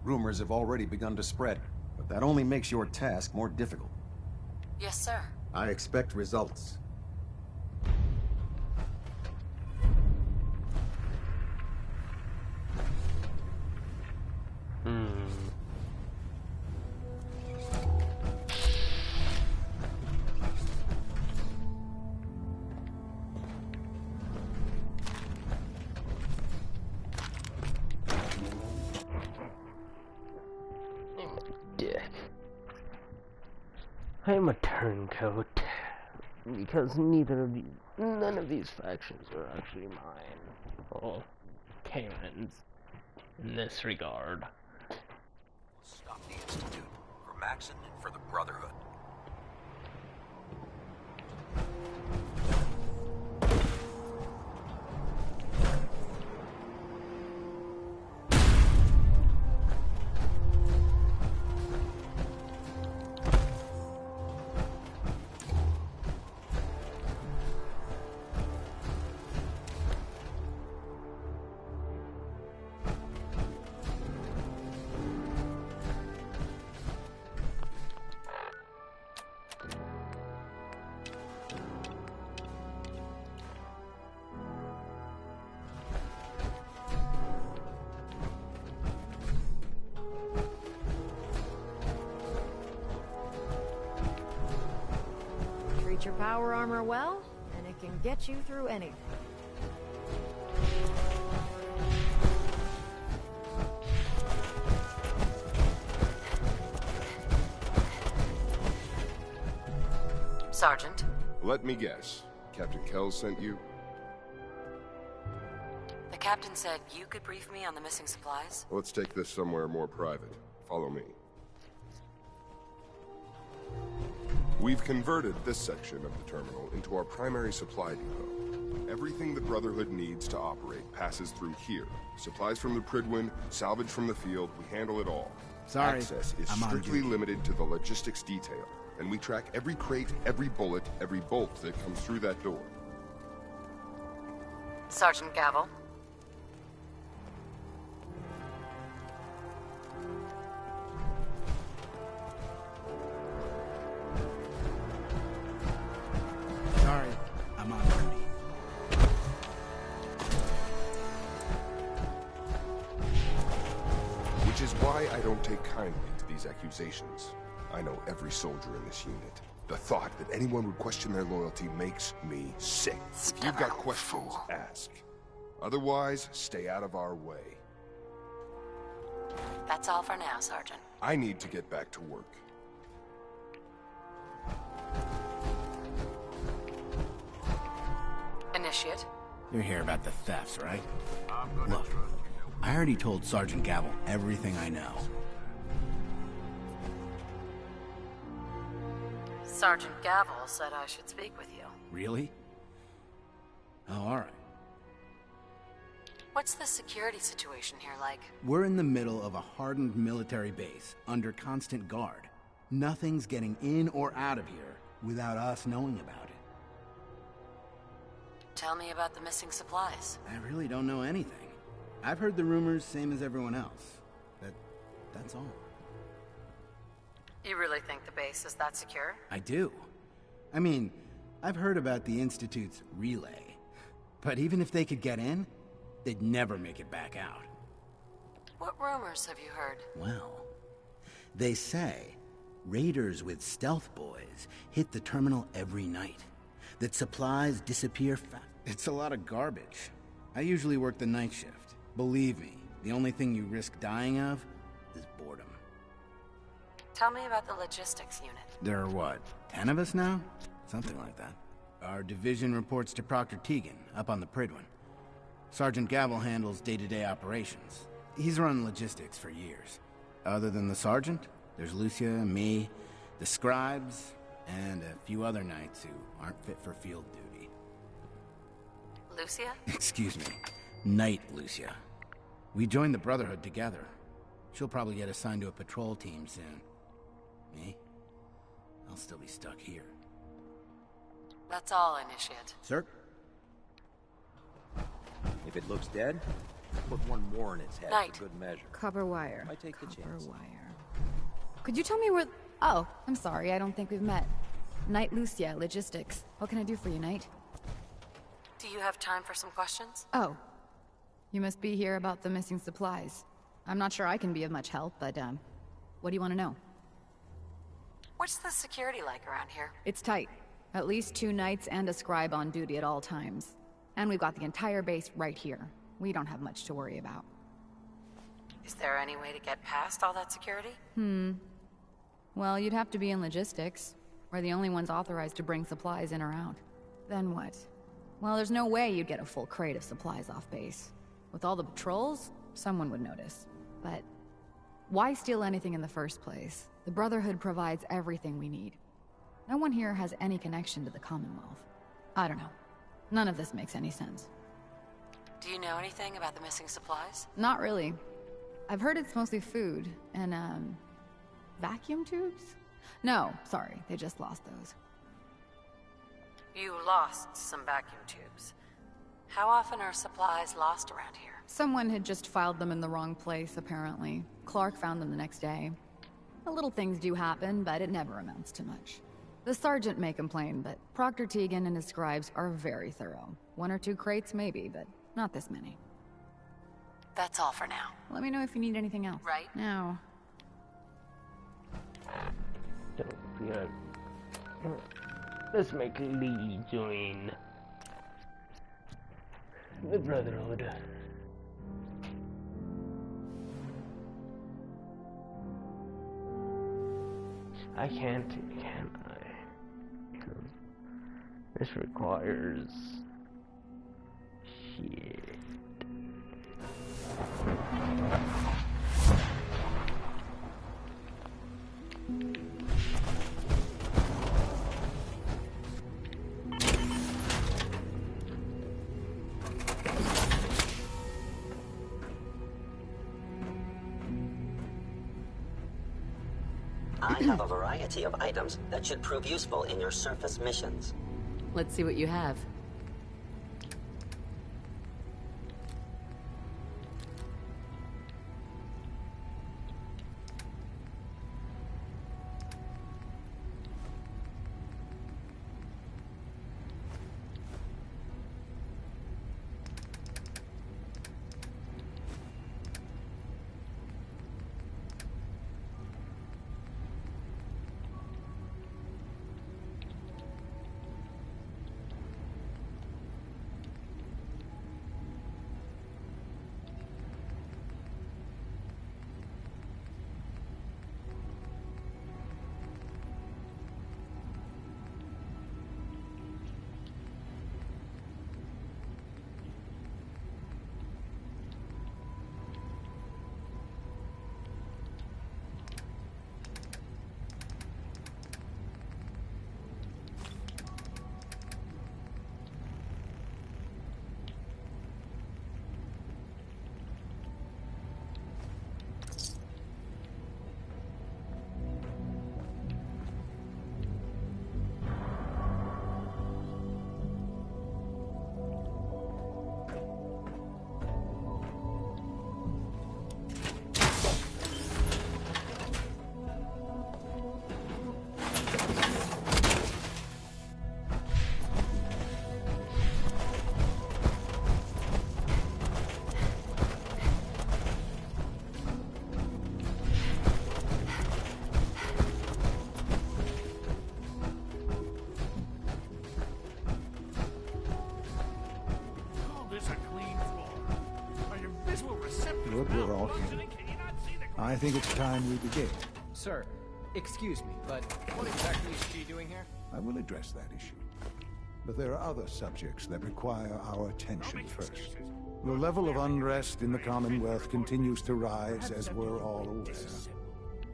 Rumors have already begun to spread, but that only makes your task more difficult. Yes, sir. I expect results. I'm a turncoat because none of these factions are actually mine. Well, Karen's in this regard. Stop the Institute for Maxson and for the Brotherhood. Treat your power armor well, and it can get you through anything. Sergeant? Let me guess. Captain Kells sent you? The captain said you could brief me on the missing supplies? Let's take this somewhere more private. Follow me. We've converted this section of the terminal into our primary supply depot. Everything the Brotherhood needs to operate passes through here. Supplies from the Prydwen, salvage from the field, we handle it all. Sorry, Access is I'm on strictly duty. limited to the logistics detail, and we track every crate, every bullet, every bolt that comes through that door. Sergeant Gavel? Sorry, I'm on duty. Which is why I don't take kindly to these accusations. I know every soldier in this unit. The thought that anyone would question their loyalty makes me sick. If you've got questions, ask. Otherwise, stay out of our way. That's all for now, Sergeant. I need to get back to work. Initiate. You're here about the thefts, right? Look, I already told Sergeant Gavel everything I know. Sergeant Gavel said I should speak with you. Really? Oh, all right. What's the security situation here like? We're in the middle of a hardened military base, under constant guard. Nothing's getting in or out of here without us knowing about it. Tell me about the missing supplies. I really don't know anything. I've heard the rumors, same as everyone else. That's all. You really think the base is that secure? I do. I mean, I've heard about the Institute's relay. But even if they could get in, they'd never make it back out. What rumors have you heard? Well, they say Raiders with stealth boys hit the terminal every night. That supplies disappear fast. It's a lot of garbage. I usually work the night shift. Believe me, the only thing you risk dying of is boredom. Tell me about the logistics unit. There are what, 10 of us now? Something like that. Our division reports to Proctor Teagan, up on the Pridwin. Sergeant Gavel handles day-to-day operations. He's run logistics for years. Other than the sergeant, there's Lucia, me, the scribes, and a few other knights who aren't fit for field duty. Lucia? Excuse me. Knight Lucia. We joined the Brotherhood together. She'll probably get assigned to a patrol team soon. Me? I'll still be stuck here. That's all, Initiate. Sir? If it looks dead, put one more in its head for good measure. Copper wire. I take the chance. Copper wire. Could you tell me where... Oh, I'm sorry, I don't think we've met. Knight Lucia, Logistics. What can I do for you, Knight? Do you have time for some questions? Oh. You must be here about the missing supplies. I'm not sure I can be of much help, but, what do you want to know? What's the security like around here? It's tight. At least 2 knights and a scribe on duty at all times. And we've got the entire base right here. We don't have much to worry about. Is there any way to get past all that security? Well, you'd have to be in logistics. We're the only ones authorized to bring supplies in or out. Then what? Well, there's no way you'd get a full crate of supplies off base. With all the patrols, someone would notice. But why steal anything in the first place? The Brotherhood provides everything we need. No one here has any connection to the Commonwealth. I don't know. None of this makes any sense. Do you know anything about the missing supplies? Not really. I've heard it's mostly food and, vacuum tubes? No, sorry, they just lost those. You lost some vacuum tubes. How often are supplies lost around here? Someone had just filed them in the wrong place, apparently. Clark found them the next day. The little things do happen, but it never amounts to much. The sergeant may complain, but Proctor Teagan and his scribes are very thorough. 1 or 2 crates, maybe, but not this many. That's all for now. Let me know if you need anything else. Right. Now. Let's make Lee join the Brotherhood. I can't, can I? This requires shit. I have a variety of items that should prove useful in your surface missions. Let's see what you have. Good, we're all here. I think it's time we begin. Sir, excuse me, but what exactly is she doing here? I will address that issue. But there are other subjects that require our attention first. The level of unrest in the Commonwealth continues to rise, as we're all aware.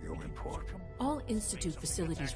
Your report. All Institute facilities...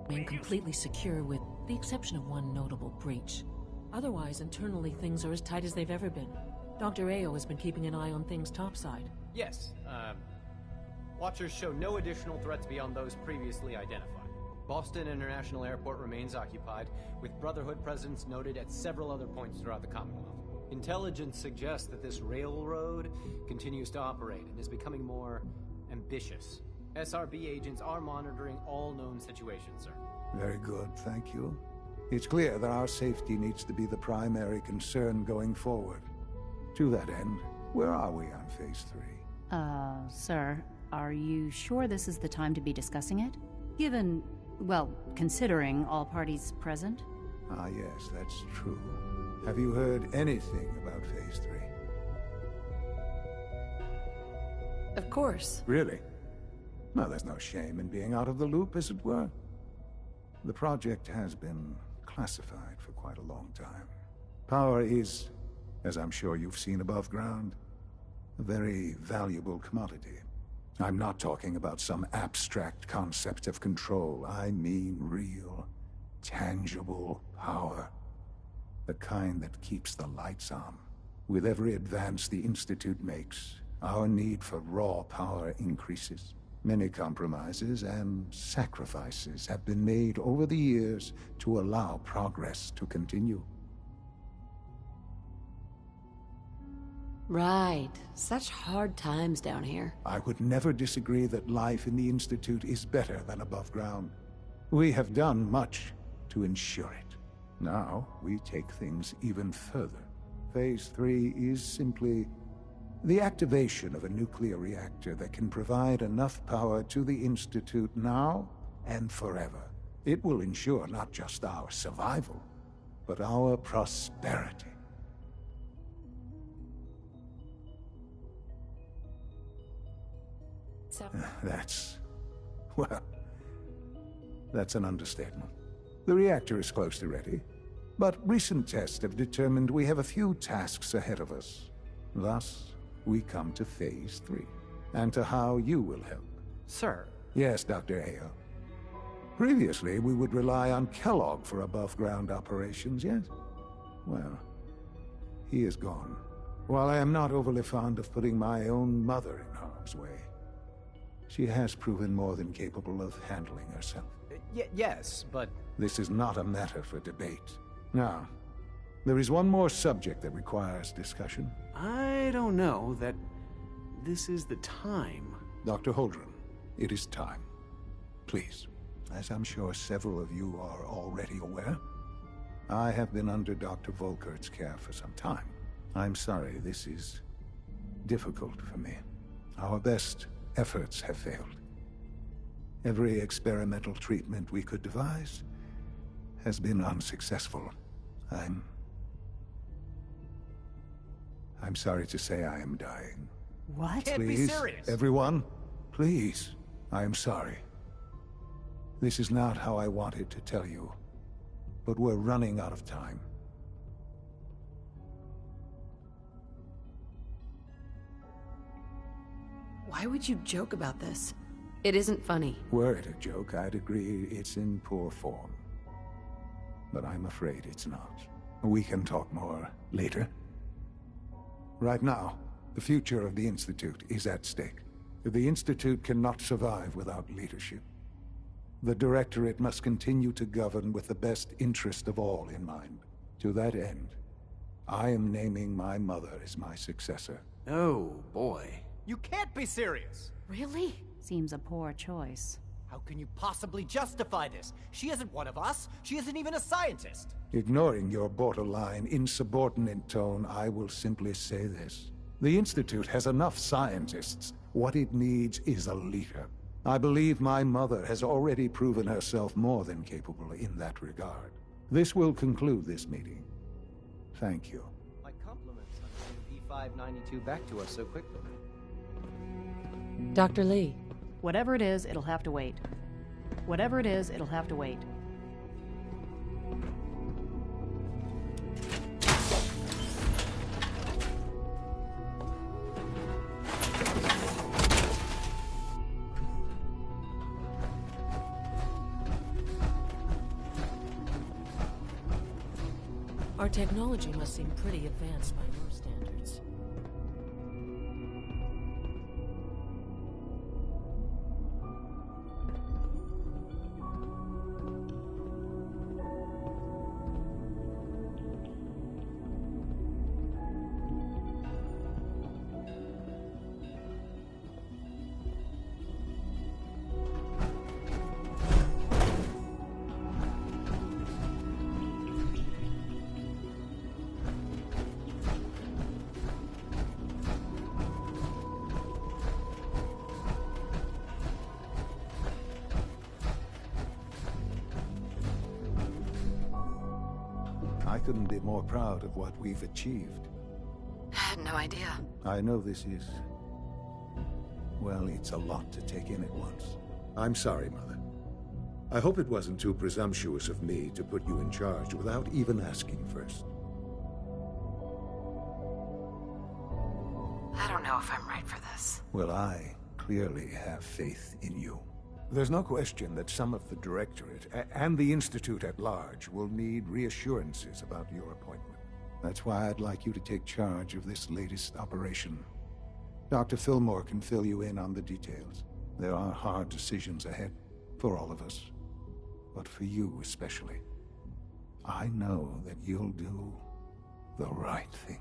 Remain completely secure with the exception of one notable breach. Otherwise, internally, things are as tight as they've ever been. Dr. Ayo has been keeping an eye on things topside. Yes, Watchers show no additional threats beyond those previously identified. Boston International Airport remains occupied, with Brotherhood presence noted at several other points throughout the Commonwealth. Intelligence suggests that this railroad continues to operate and is becoming more ambitious. SRB agents are monitoring all known situations, sir. Very good, thank you. It's clear that our safety needs to be the primary concern going forward. To that end, where are we on Phase 3? Sir, are you sure this is the time to be discussing it? Given, well, considering all parties present? Ah, yes, that's true. Have you heard anything about Phase 3? Of course. Really? Well, there's no shame in being out of the loop, as it were. The project has been classified for quite a long time. Power is, as I'm sure you've seen above ground, a very valuable commodity. I'm not talking about some abstract concept of control. I mean real, tangible power. The kind that keeps the lights on. With every advance the Institute makes, our need for raw power increases. Many compromises and sacrifices have been made over the years to allow progress to continue. Right. Such hard times down here. I would never disagree that life in the Institute is better than above ground. We have done much to ensure it. Now, we take things even further. Phase 3 is simply the activation of a nuclear reactor that can provide enough power to the Institute now and forever. It will ensure not just our survival, but our prosperity. That's an understatement. The reactor is close to ready, but recent tests have determined we have a few tasks ahead of us. Thus, we come to Phase 3, and to how you will help. Sir. Yes, Dr. Ayo. Previously, we would rely on Kellogg for above-ground operations, yes? Well, he is gone. While I am not overly fond of putting my own mother in harm's way, she has proven more than capable of handling herself. Yes, but... This is not a matter for debate. Now, there is one more subject that requires discussion. I don't know that this is the time. Dr. Holdren, it is time. Please, as I'm sure several of you are already aware, I have been under Dr. Volkert's care for some time. I'm sorry, this is difficult for me. Our best efforts have failed. Every experimental treatment we could devise has been unsuccessful. I'm sorry to say I am dying. What? Can't be Please, serious. everyone, please, I am sorry. This is not how I wanted to tell you, but we're running out of time. Why would you joke about this? It isn't funny. Were it a joke, I'd agree it's in poor form. But I'm afraid it's not. We can talk more later. Right now, the future of the Institute is at stake. The Institute cannot survive without leadership. The Directorate must continue to govern with the best interest of all in mind. To that end, I am naming my mother as my successor. Oh, boy. You can't be serious! Really? Seems a poor choice. How can you possibly justify this? She isn't one of us. She isn't even a scientist. Ignoring your borderline, insubordinate tone, I will simply say this. The Institute has enough scientists. What it needs is a leader. I believe my mother has already proven herself more than capable in that regard. This will conclude this meeting. Thank you. My compliments on getting V592 back to us so quickly. Dr. Lee. Whatever it is, it'll have to wait. Whatever it is, it'll have to wait. Our technology must seem pretty advanced by your standards. I couldn't be more proud of what we've achieved. I had no idea. I know this is... well, it's a lot to take in at once. I'm sorry, Mother. I hope it wasn't too presumptuous of me to put you in charge without even asking first. I don't know if I'm right for this. Well, I clearly have faith in you. There's no question that some of the Directorate and the Institute at large will need reassurances about your appointment. That's why I'd like you to take charge of this latest operation. Dr. Fillmore can fill you in on the details. There are hard decisions ahead, for all of us. But for you especially. I know that you'll do the right thing.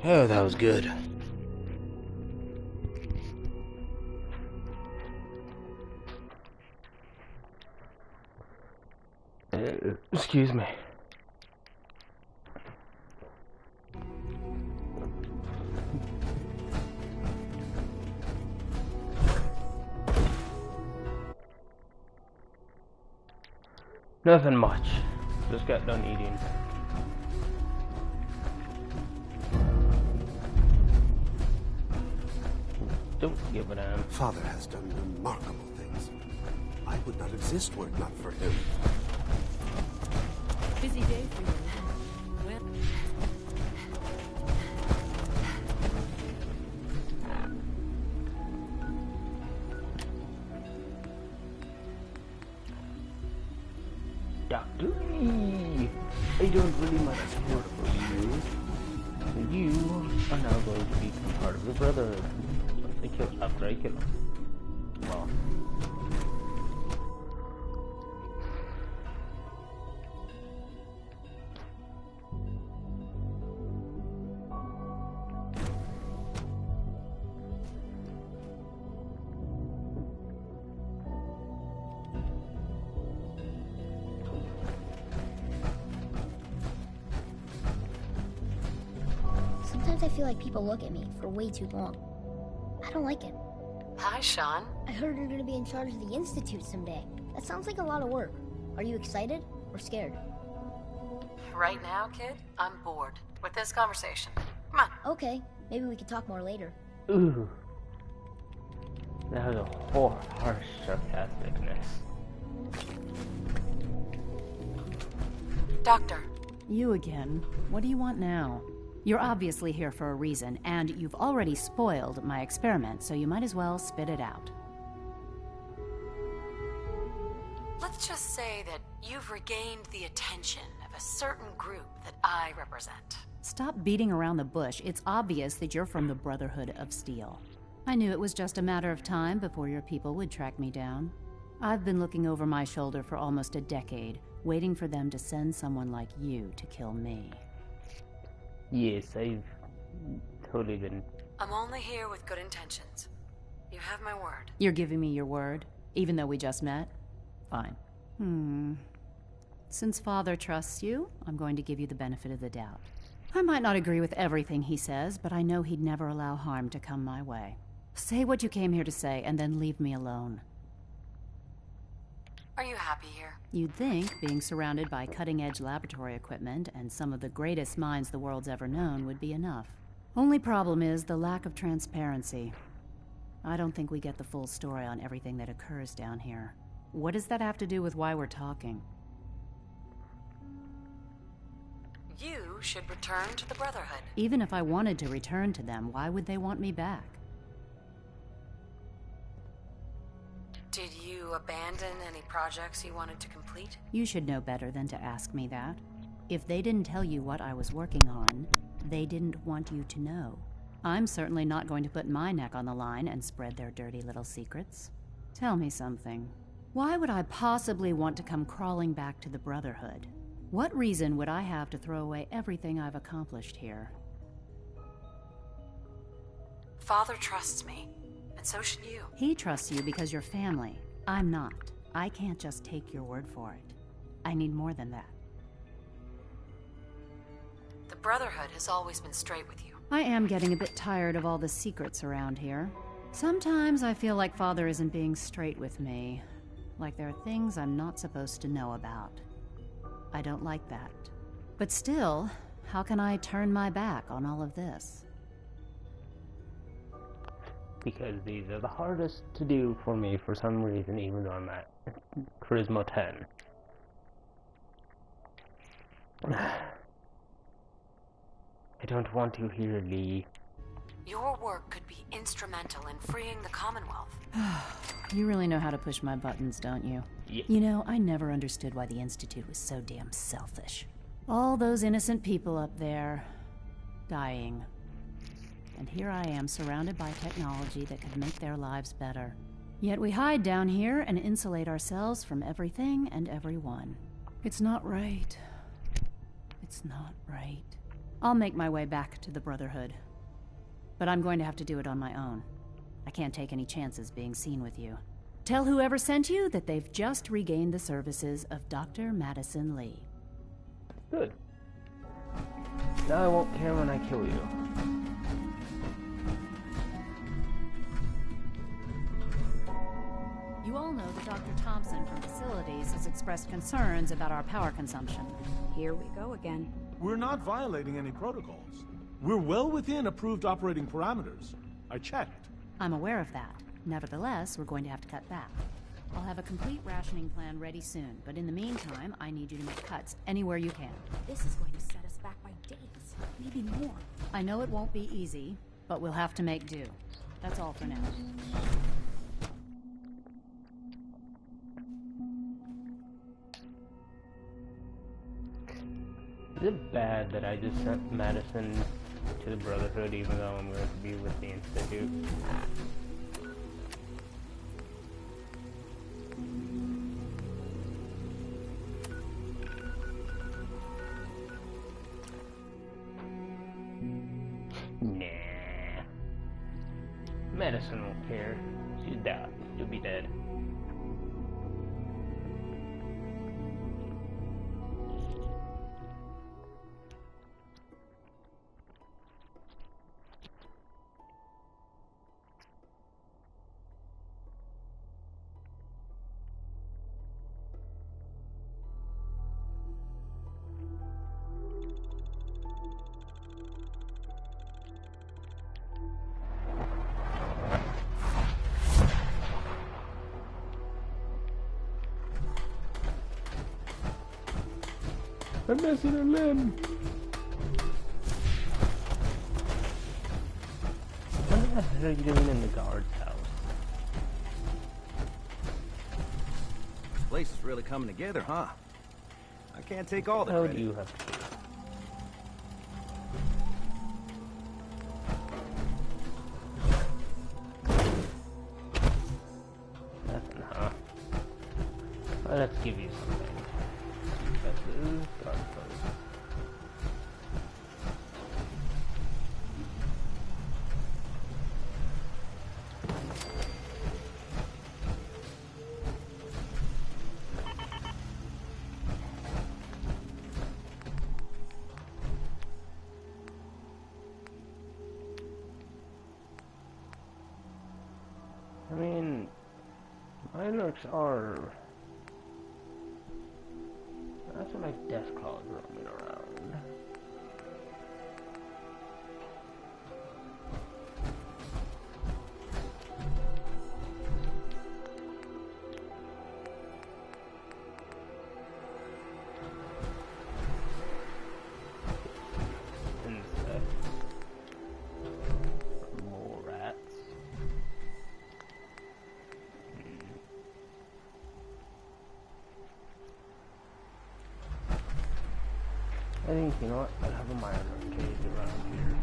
Oh, that was good. Excuse me. Nothing much. Just got done eating. Don't give a damn. Father has done remarkable things. I would not exist were it not for him. Busy day for you. Well... Dr. E, I don't really much care for you. You are now going to become part of the Brotherhood. After I kill him. Well. Sometimes I feel like people look at me for way too long. I don't like it. Hi, Sean. I heard you're gonna be in charge of the Institute someday. That sounds like a lot of work. Are you excited or scared? Right now, kid, I'm bored with this conversation. Come on. Okay, maybe we can talk more later. Ooh. That was a whole harsh sarcasticness. Doctor. You again. What do you want now? You're obviously here for a reason, and you've already spoiled my experiment, so you might as well spit it out. Let's just say that you've regained the attention of a certain group that I represent. Stop beating around the bush. It's obvious that you're from the Brotherhood of Steel. I knew it was just a matter of time before your people would track me down. I've been looking over my shoulder for almost a decade, waiting for them to send someone like you to kill me. Yes, I've totally been... I'm only here with good intentions. You have my word. You're giving me your word, even though we just met? Fine. Since Father trusts you, I'm going to give you the benefit of the doubt. I might not agree with everything he says, but I know he'd never allow harm to come my way. Say what you came here to say, and then leave me alone. Are you happy here? You'd think being surrounded by cutting-edge laboratory equipment and some of the greatest minds the world's ever known would be enough. Only problem is the lack of transparency. I don't think we get the full story on everything that occurs down here. What does that have to do with why we're talking? You should return to the Brotherhood. Even if I wanted to return to them, why would they want me back? Did you abandon any projects you wanted to complete? You should know better than to ask me that. If they didn't tell you what I was working on, they didn't want you to know. I'm certainly not going to put my neck on the line and spread their dirty little secrets. Tell me something. Why would I possibly want to come crawling back to the Brotherhood? What reason would I have to throw away everything I've accomplished here? Father trusts me, and so should you. He trusts you because you're family. I'm not. I can't just take your word for it. I need more than that. The Brotherhood has always been straight with you. I am getting a bit tired of all the secrets around here. Sometimes I feel like Father isn't being straight with me. Like there are things I'm not supposed to know about. I don't like that. But still, how can I turn my back on all of this? Because these are the hardest to do for me for some reason, even though I'm at Charisma 10. I don't want to hear Lee. Your work could be instrumental in freeing the Commonwealth. You really know how to push my buttons, don't you? Yeah. You know, I never understood why the Institute was so damn selfish. All those innocent people up there, dying. And here I am surrounded by technology that could make their lives better. Yet we hide down here and insulate ourselves from everything and everyone. It's not right. It's not right. I'll make my way back to the Brotherhood. But I'm going to have to do it on my own. I can't take any chances being seen with you. Tell whoever sent you that they've just regained the services of Dr. Madison Lee. Good. Now I won't care when I kill you. You all know that Dr. Thompson from Facilities has expressed concerns about our power consumption. Here we go again. We're not violating any protocols. We're well within approved operating parameters. I checked. I'm aware of that. Nevertheless, we're going to have to cut back. I'll have a complete rationing plan ready soon, but in the meantime, I need you to make cuts anywhere you can. This is going to set us back by days, maybe more. I know it won't be easy, but we'll have to make do. That's all for now. Is it bad that I just sent Madison to the Brotherhood even though I'm going to be with the Institute? Nah. Madison won't care. She's dead. She'll be dead. I'm missing a limb. What the hell are you doing in the guard's house? This place is really coming together, huh? I can't take all the How credit. do you have to do? Nothing, huh? Well, let's give you something. This is guard post. I mean, Minarks are... That's like death claws roaming around. Insects. More rats. I think, you know what, I'll have a minor cage around here.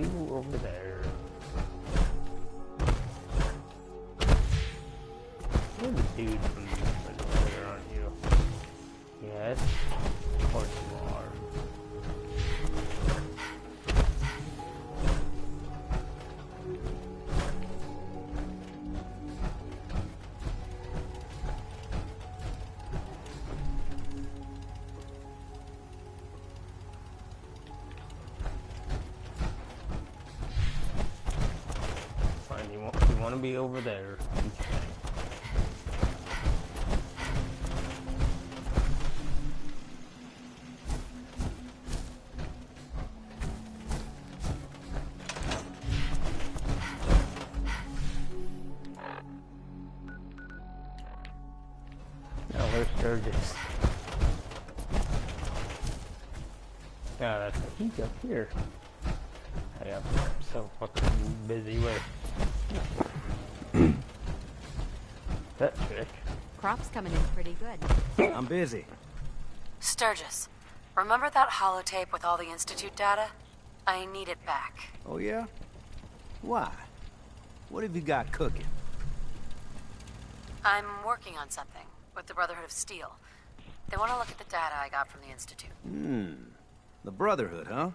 two over there. You're the dude from the earlier, aren't you? Yes, of course you are. Fine, you want to be over there. Now where's Sturgis? Yeah, he's up here. Hey, I'm so fucking busy with that trick. Crop's coming in pretty good. I'm busy. Sturgis, remember that holotape with all the Institute data? I need it back. Oh, yeah? Why? What have you got cooking? I'm working on something with the Brotherhood of Steel. They want to look at the data I got from the Institute. The Brotherhood, huh?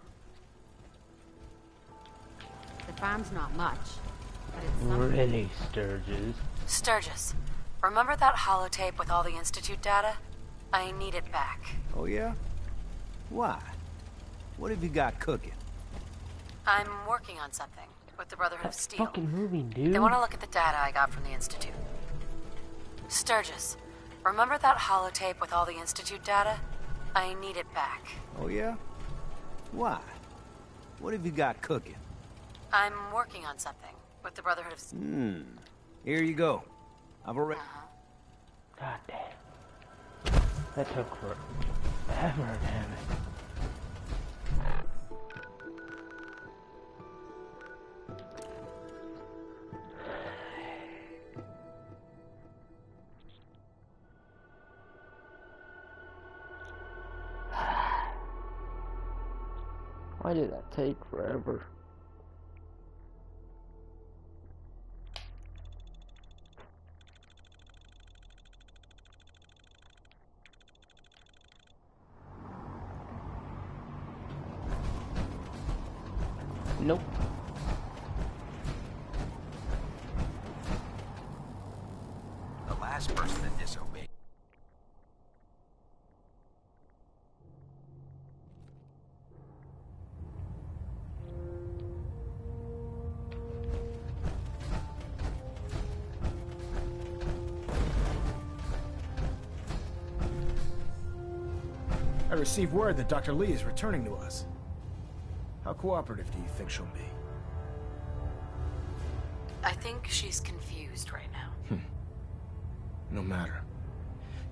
The farm's not much, but it's something. Really, Sturgis? Sturgis, remember that holotape with all the Institute data? I need it back. Oh, yeah? Why? What have you got cooking? I'm working on something with the Brotherhood of Steel. Fucking moving, dude. They want to look at the data I got from the Institute. Sturgis, remember that holotape with all the Institute data? I need it back. Oh, yeah? Why? What have you got cooking? I'm working on something with the Brotherhood of Steel. Here you go. I've already... God damn. That took forever, damn it. Why did that take forever? Nope. The last person that disobeyed. I received word that Dr. Lee is returning to us. How cooperative do you think she'll be? I think she's confused right now. No matter.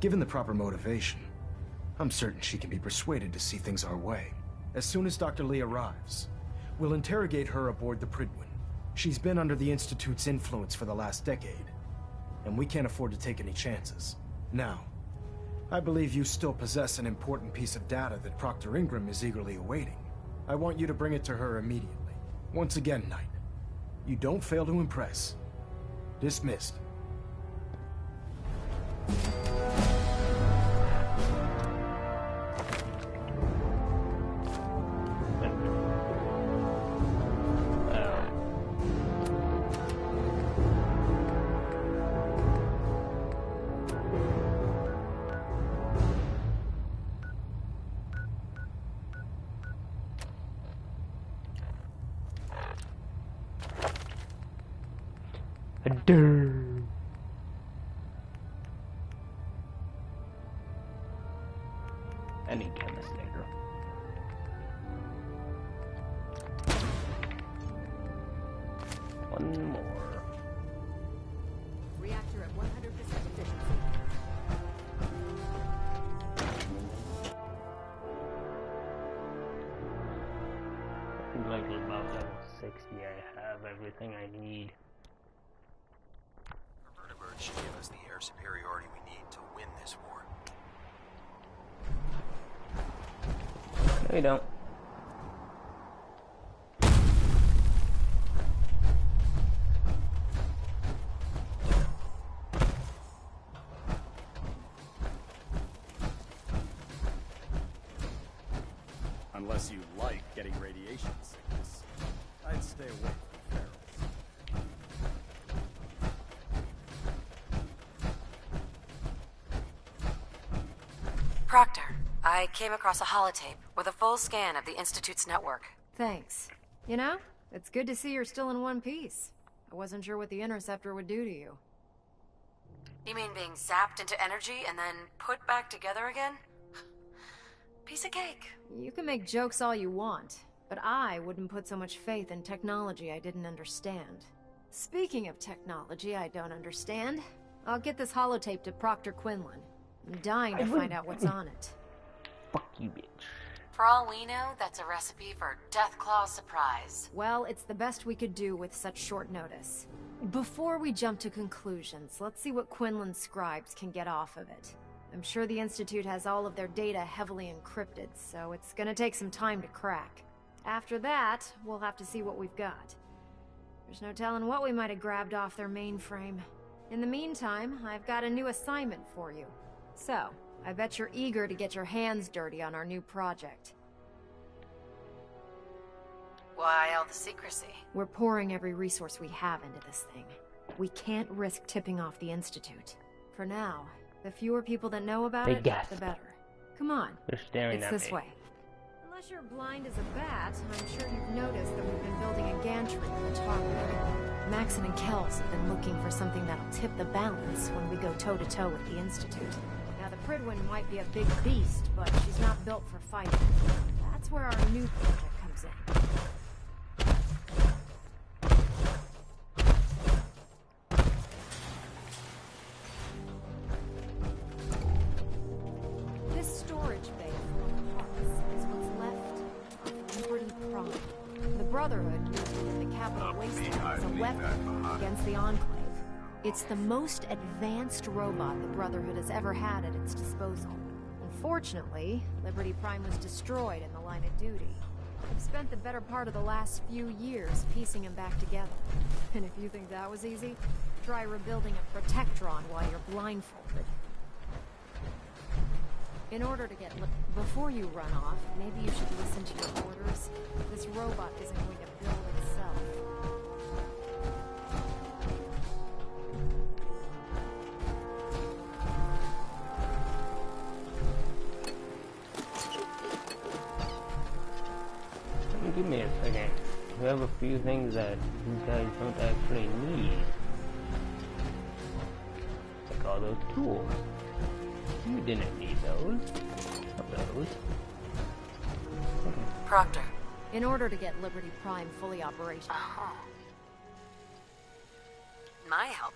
Given the proper motivation, I'm certain she can be persuaded to see things our way. As soon as Dr. Lee arrives, we'll interrogate her aboard the Prydwen. She's been under the Institute's influence for the last decade, and we can't afford to take any chances. Now, I believe you still possess an important piece of data that Proctor Ingram is eagerly awaiting. I want you to bring it to her immediately. Once again, Knight, you don't fail to impress. Dismissed. I need chemist later. One more. Reactor at 100% efficiency. Like about level 60, I have everything I need. Vertibird should give us the air superiority we need to win this war. No, you don't. Unless you like getting radiation sickness. I'd stay away from ferals. Proctor, I came across a holotape with a full scan of the Institute's network. Thanks. You know, it's good to see you're still in one piece. I wasn't sure what the Interceptor would do to you. You mean being zapped into energy and then put back together again? Piece of cake. You can make jokes all you want, but I wouldn't put so much faith in technology I didn't understand. Speaking of technology I don't understand, I'll get this holotape to Proctor Quinlan. I'm dying to find out what's on it. Fuck you, bitch. For all we know, that's a recipe for Deathclaw's surprise. Well, it's the best we could do with such short notice. Before we jump to conclusions, let's see what Quinlan's scribes can get off of it. I'm sure the Institute has all of their data heavily encrypted, so it's gonna take some time to crack. After that, we'll have to see what we've got. There's no telling what we might have grabbed off their mainframe. In the meantime, I've got a new assignment for you. So, I bet you're eager to get your hands dirty on our new project. Why all the secrecy? We're pouring every resource we have into this thing. We can't risk tipping off the Institute. For now, the fewer people that know about it, the better. Come on, They're staring it's at this me. way. Unless you're blind as a bat, I'm sure you've noticed that we've been building a gantry in the Target. Maxon and Kells have been looking for something that'll tip the balance when we go toe-to-toe with the Institute. Now, the Prydwen might be a big beast, but she's not built for fighting. That's where our new project comes in. This storage bay full of parts is what's left of Liberty Prime. The Brotherhood used it in the Capital Wasteland as a weapon against the Enclave. It's the most advanced robot the Brotherhood has ever had at its disposal. Unfortunately, Liberty Prime was destroyed in the line of duty. We've spent the better part of the last few years piecing him back together. And if you think that was easy, try rebuilding a Protectron while you're blindfolded. In order to get before you run off, maybe you should listen to your orders. This robot isn't going to build itself. Give me a second. We have a few things that you guys don't actually need. Like all those tools. You didn't need those. Not those. Proctor. In order to get Liberty Prime fully operational. My help?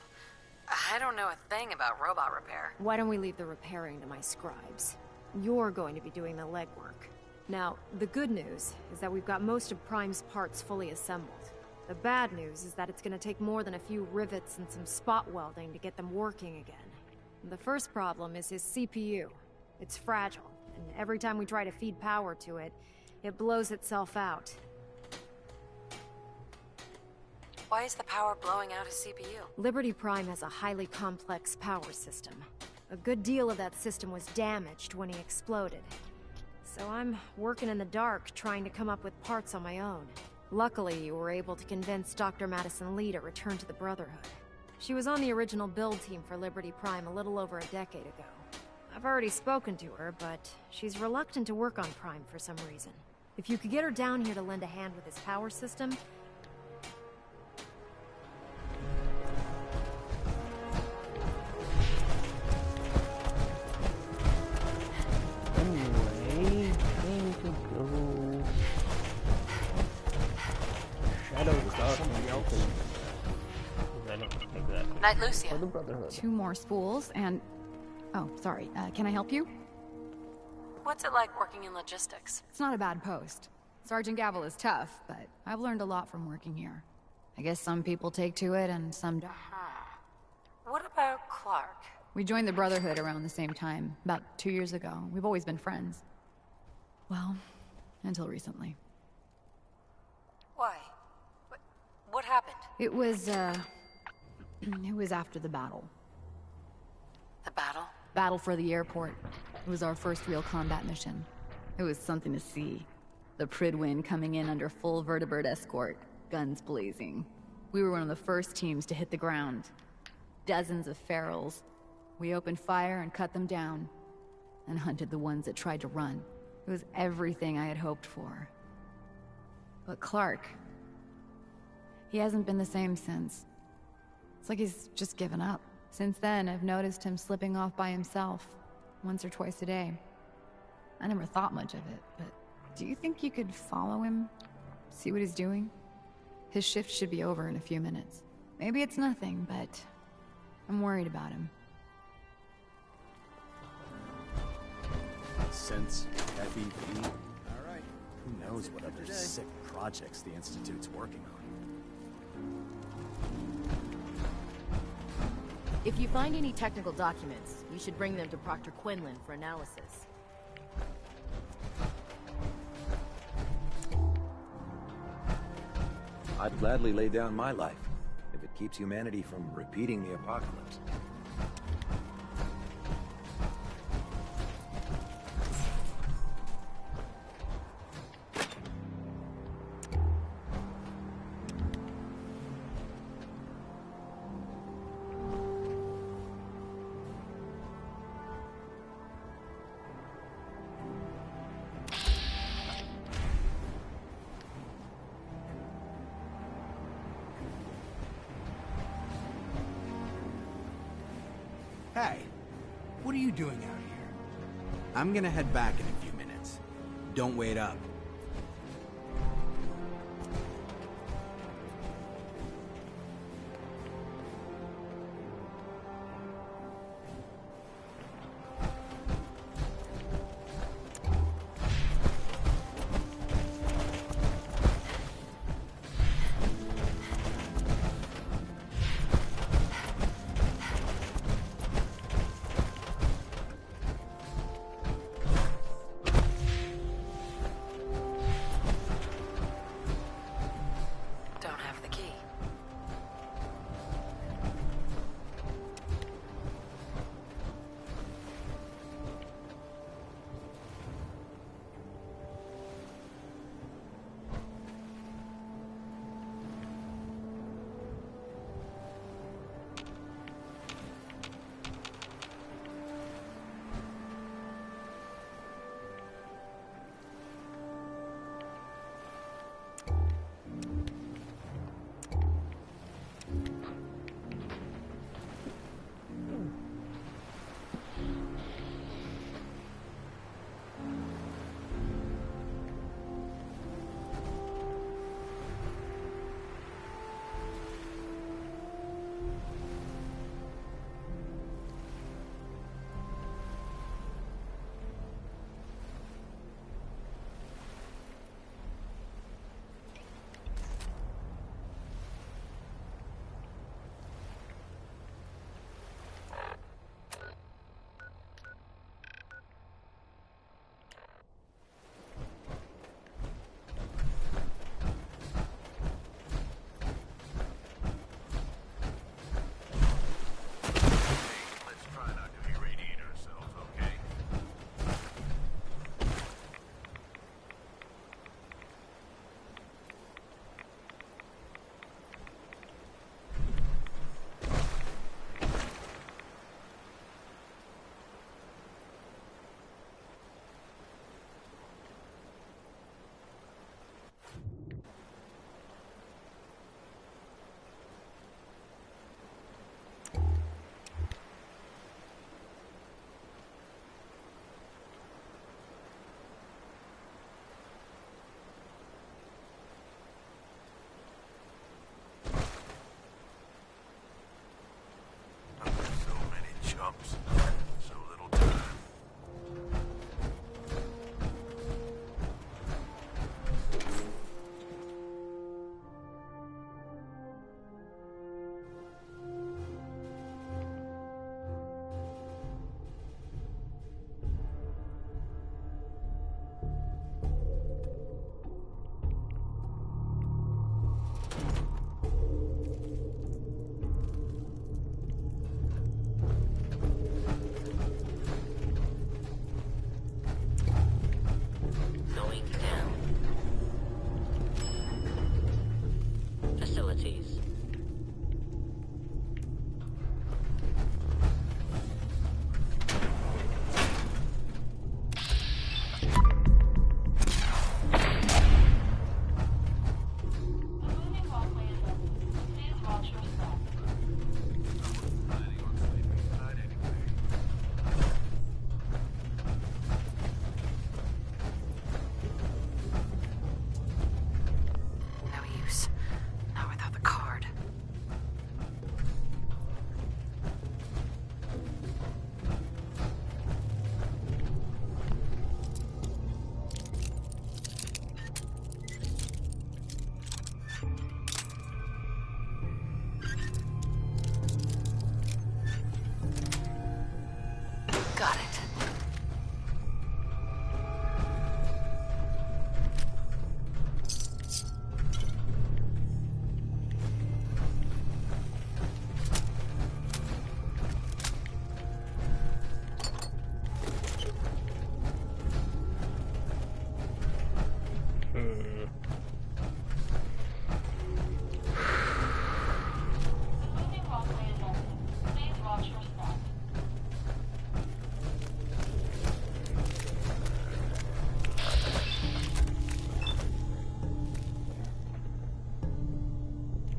I don't know a thing about robot repair. Why don't we leave the repairing to my scribes? You're going to be doing the legwork. Now, the good news is that we've got most of Prime's parts fully assembled. The bad news is that it's going to take more than a few rivets and some spot welding to get them working again. The first problem is his CPU. It's fragile, and every time we try to feed power to it, it blows itself out. Why is the power blowing out his CPU? Liberty Prime has a highly complex power system. A good deal of that system was damaged when he exploded. So I'm working in the dark, trying to come up with parts on my own. Luckily, you were able to convince Dr. Madison Lee to return to the Brotherhood. She was on the original build team for Liberty Prime a little over a decade ago. I've already spoken to her, but she's reluctant to work on Prime for some reason. If you could get her down here to lend a hand with his power system... Anyway, going to go... Shadows out in the open. I don't think that. Night, Lucia. For the Brotherhood. 2 more spools and... Oh, sorry. Can I help you? What's it like working in logistics? It's not a bad post. Sergeant Gavel is tough, but I've learned a lot from working here. I guess some people take to it and some don't. What about Clark? We joined the Brotherhood around the same time, about 2 years ago. We've always been friends. Well, until recently. Why? What happened? It was after the battle. The battle? Battle for the airport. It was our first real combat mission. It was something to see. The Prydwen coming in under full vertebrate escort, guns blazing. We were one of the first teams to hit the ground. Dozens of ferals. We opened fire and cut them down, and hunted the ones that tried to run. It was everything I had hoped for. But Clark... he hasn't been the same since. It's like he's just given up. Since then, I've noticed him slipping off by himself, once or twice a day. I never thought much of it, but do you think you could follow him? See what he's doing? His shift should be over in a few minutes. Maybe it's nothing, but I'm worried about him. Since FEV? Alright. Who knows what other sick projects the Institute's working on. If you find any technical documents, you should bring them to Proctor Quinlan for analysis. I'd gladly lay down my life, if it keeps humanity from repeating the apocalypse. Hey, what are you doing out here? I'm gonna head back in a few minutes. Don't wait up.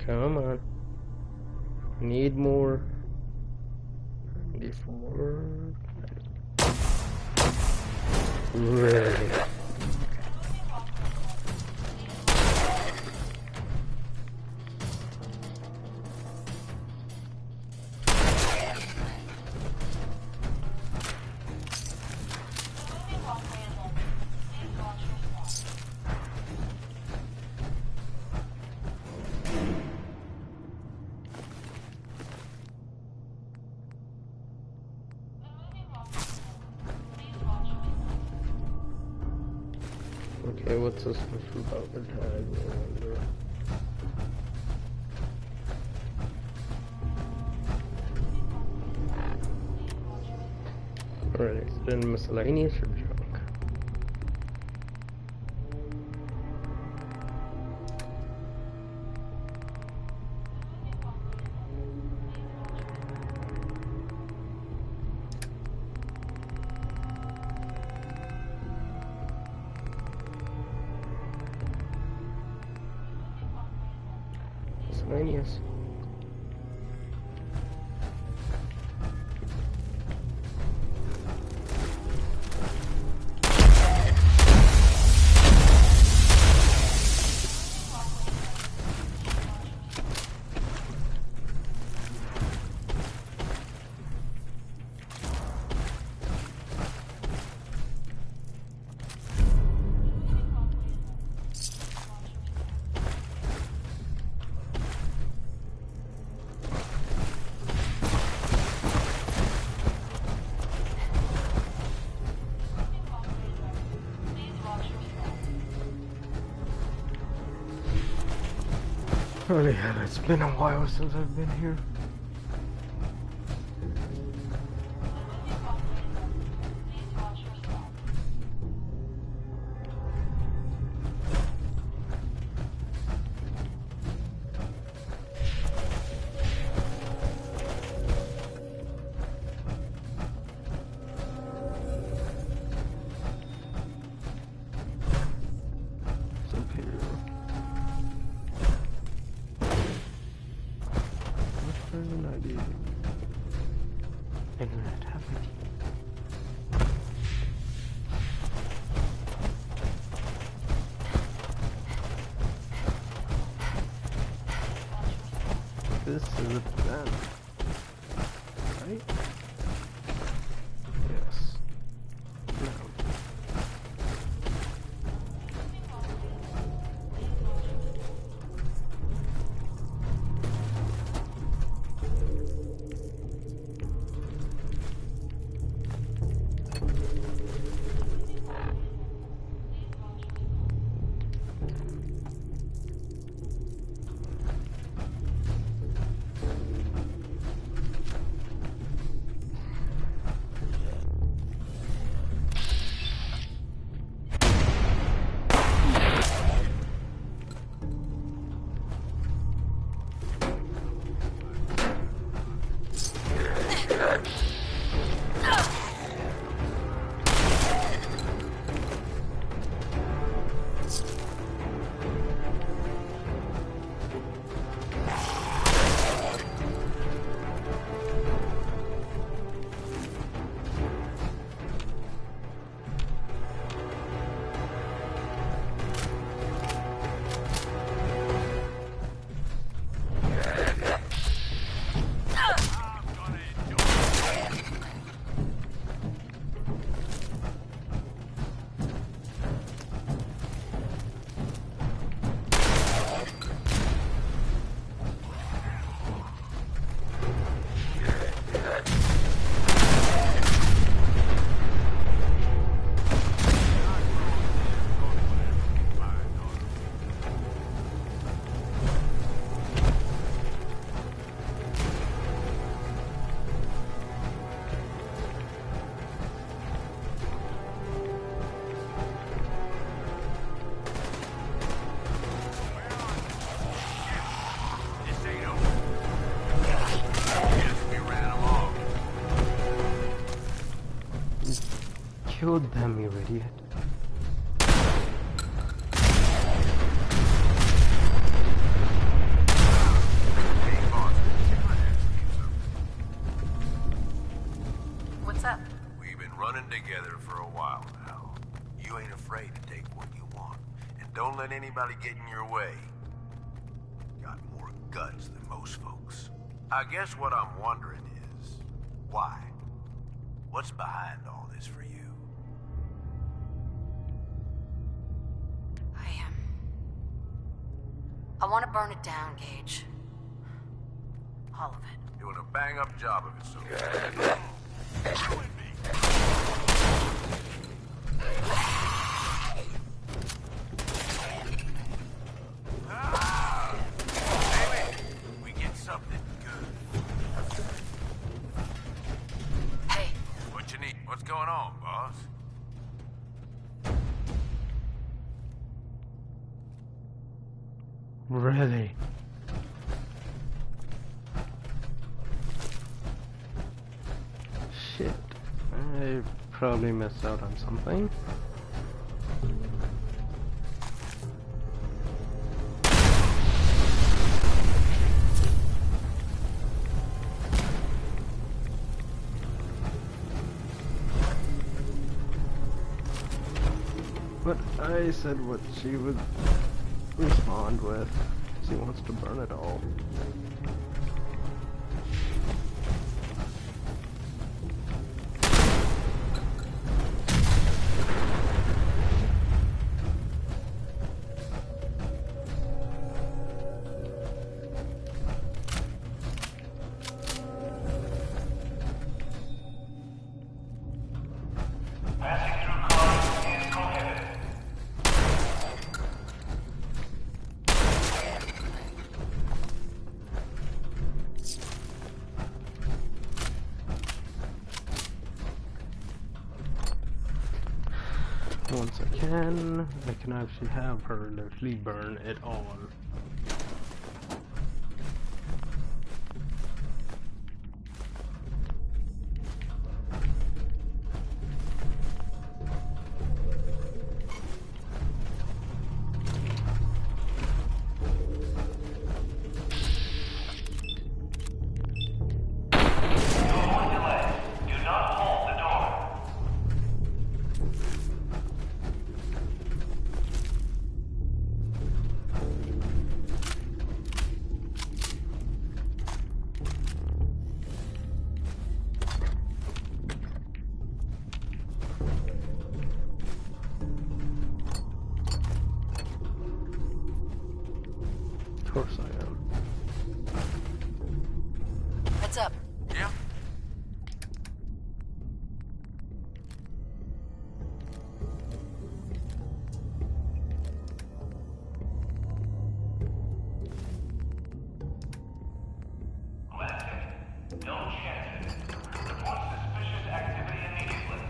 Come on. Need more. 94. Really? Okay, what's this about the tag? Alright, is it in miscellaneous or junk? Miscellaneous. Oh yeah, it's been a while since I've been here. This is a plan, right? Yes. No. Killed them, you idiot. been together for a while now. You ain't afraid to take what you want, and don't let anybody get in your way. Got more guts than most folks. I guess what I'm wondering is, why? What's behind all this for you? I want to burn it down, Gage. All of it. Doing a bang-up job of it, so... Maybe we get something good. Hey. What you need? What's going on, boss? Really? Shit. I probably missed out on something. But I said what she would respond with. She wants to burn it all. Once I can actually have her literally burn it all. Of course I am. Heads up. Yeah? Don't chance it. Report suspicious activity immediately.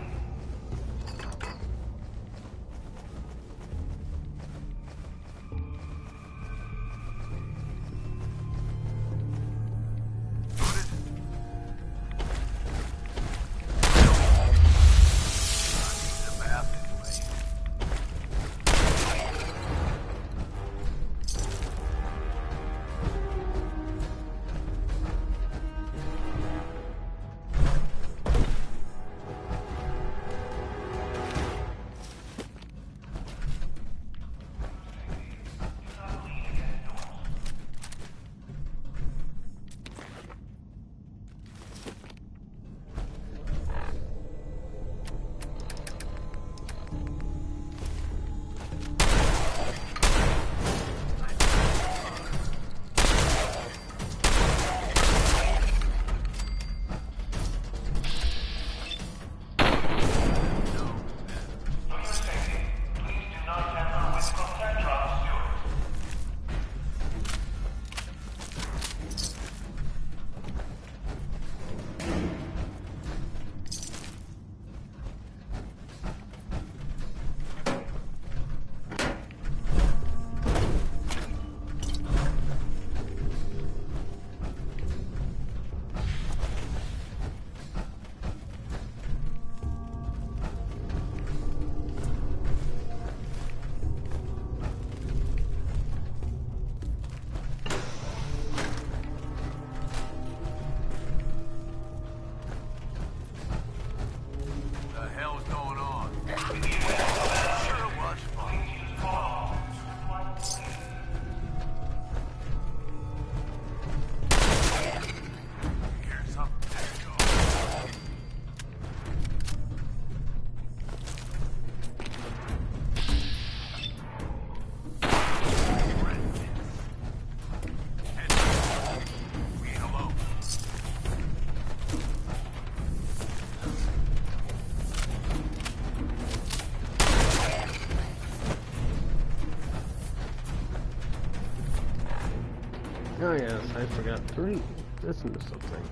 Oh yes, I forgot to listen to something.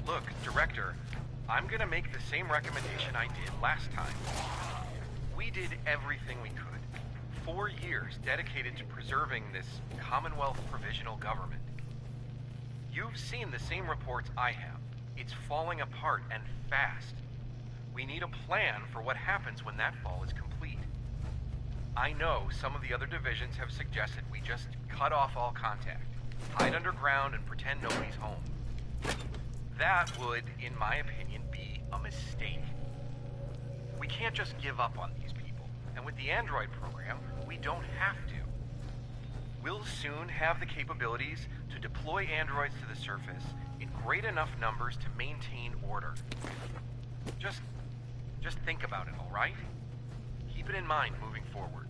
Look, Director, I'm gonna make the same recommendation I did last time. We did everything we could. 4 years dedicated to preserving this Commonwealth provisional government. You've seen the same reports I have. It's falling apart and fast. We need a plan for what happens when that fall is complete. I know some of the other divisions have suggested we just cut off all contact, hide underground and pretend nobody's home. That would, in my opinion, be a mistake. We can't just give up on these people, and with the android program, we don't have to. We'll soon have the capabilities to deploy androids to the surface in great enough numbers to maintain order. Just think about it, all right? Keep it in mind moving forward.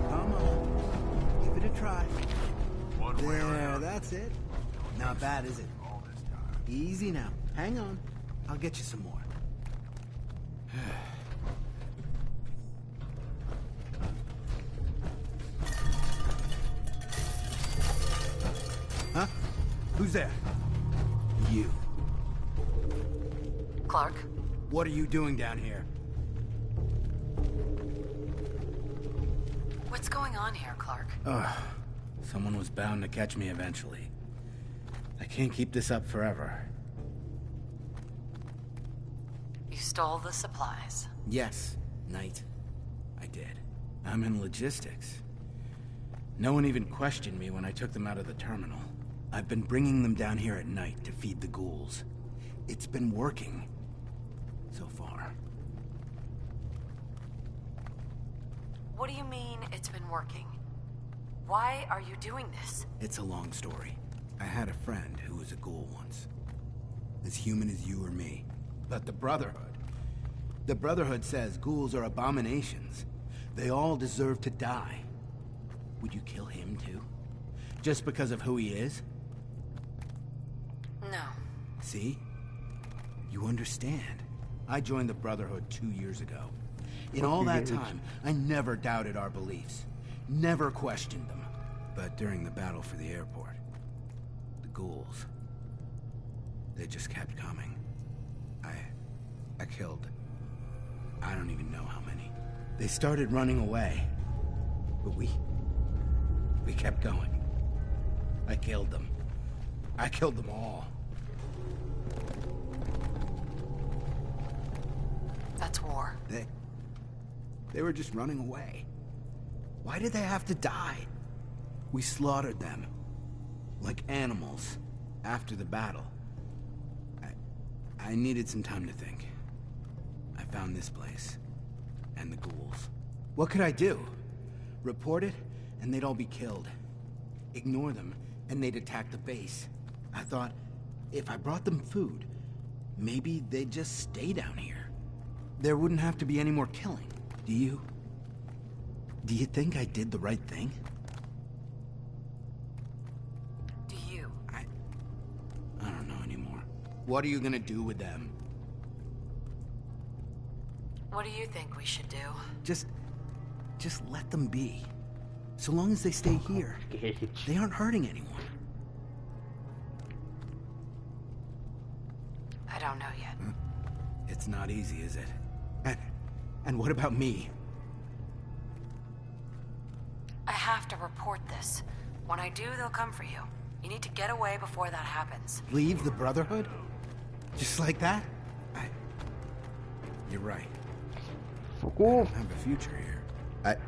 Come on. Give it a try. There, that's it. Not bad, is it? Easy now. Hang on. I'll get you some more. Huh? Who's there? You. Clark? What are you doing down here? What's going on here, Clark? Ugh. Someone was bound to catch me eventually. I can't keep this up forever. You stole the supplies. Yes, Knight. I did. I'm in logistics. No one even questioned me when I took them out of the terminal. I've been bringing them down here at night to feed the ghouls. It's been working. So far. What do you mean it's been working? Why are you doing this? It's a long story. I had a friend who was a ghoul once. As human as you or me. But the Brotherhood. The Brotherhood says ghouls are abominations. They all deserve to die. Would you kill him too? Just because of who he is? No. See? You understand. I joined the Brotherhood 2 years ago. In all that time, I never doubted our beliefs. Never questioned them. But during the battle for the airport, the ghouls, they just kept coming. I killed, I don't even know how many. They started running away, but we kept going. I killed them. I killed them all. That's war. They were just running away. Why did they have to die? We slaughtered them. Like animals. After the battle. I needed some time to think. I found this place. And the ghouls. What could I do? Report it, and they'd all be killed. Ignore them, and they'd attack the base. I thought, if I brought them food, maybe they'd just stay down here. There wouldn't have to be any more killing. Do you think I did the right thing? Do you? I don't know anymore. What are you gonna do with them? What do you think we should do? Just let them be. So long as they stay here, they aren't hurting anyone. I don't know yet. It's not easy, is it? And what about me? I have to report this. When I do, they'll come for you. You need to get away before that happens. Leave the Brotherhood? Just like that? You're right. I don't have a future here.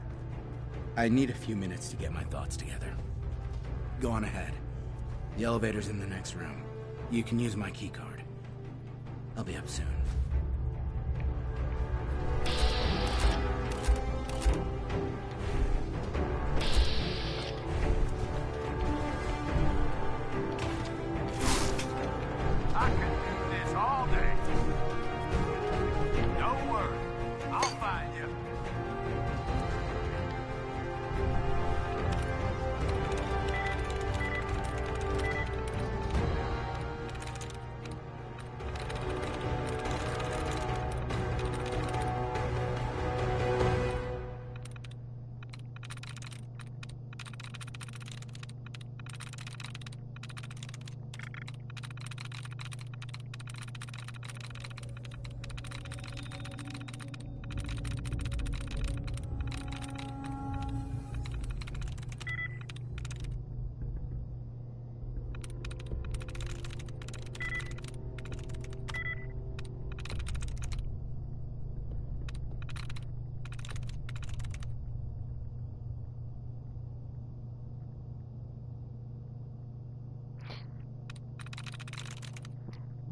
I need a few minutes to get my thoughts together. Go on ahead. The elevator's in the next room. You can use my keycard. I'll be up soon. I could do this all day. Don't worry, I'll find you.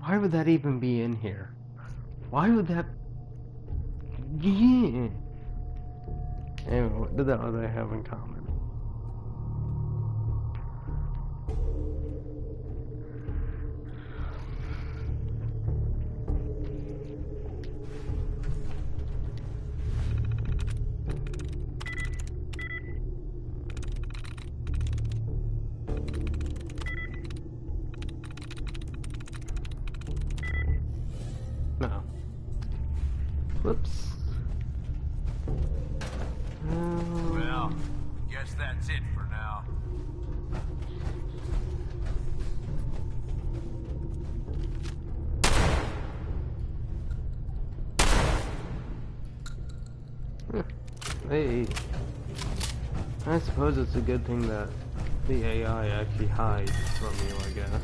Why would that even be in here? Why would that... Yeah. Anyway, what do they have in common? No. Whoops. Well, guess that's it for now. Hey. I suppose it's a good thing that the AI actually hides from you, I guess.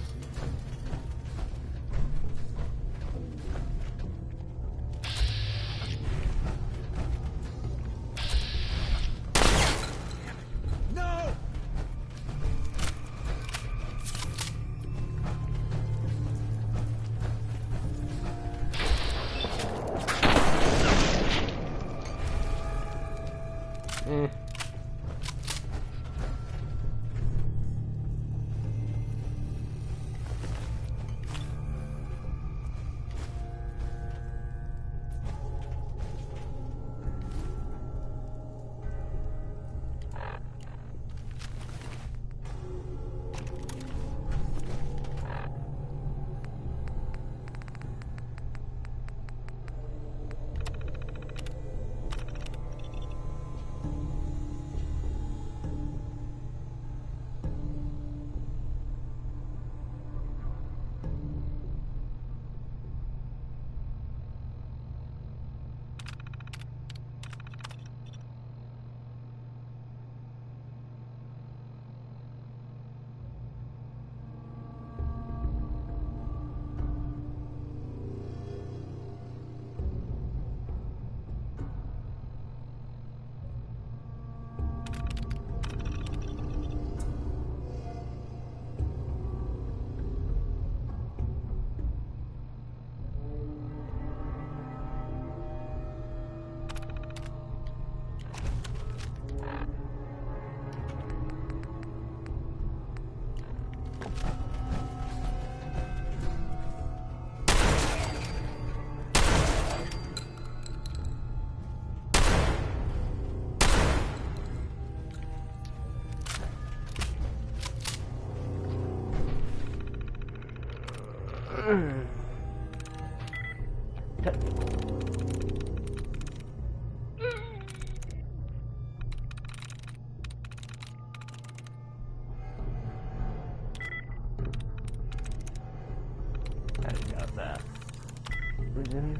I got that. Virginia?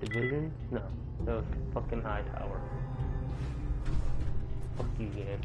Division? No, that was fucking Hightower. Fuck you, game.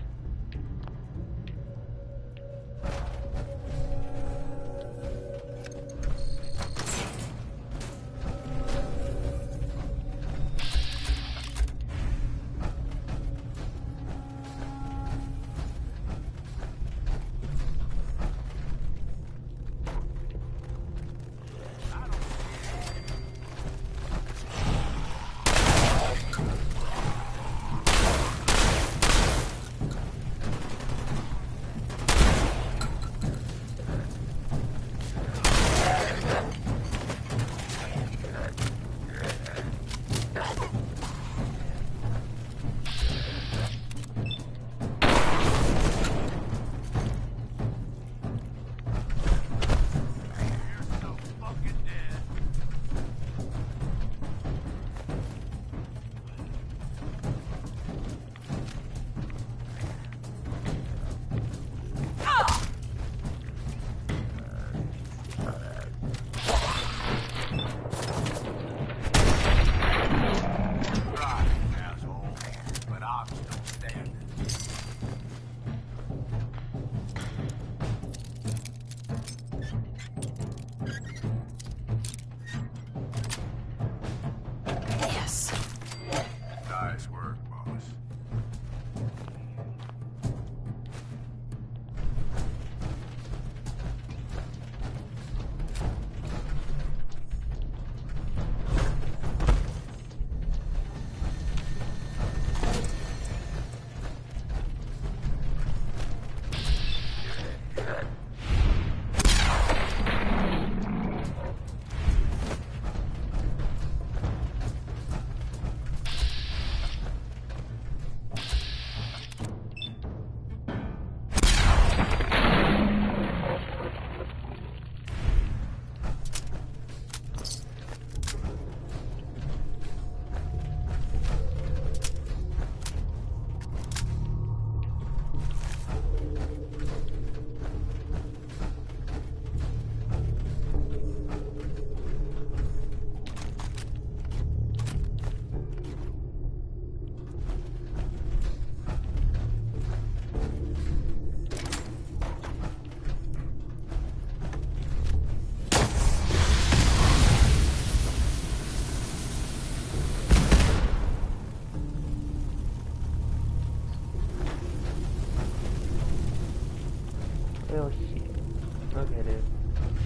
Okay, dude.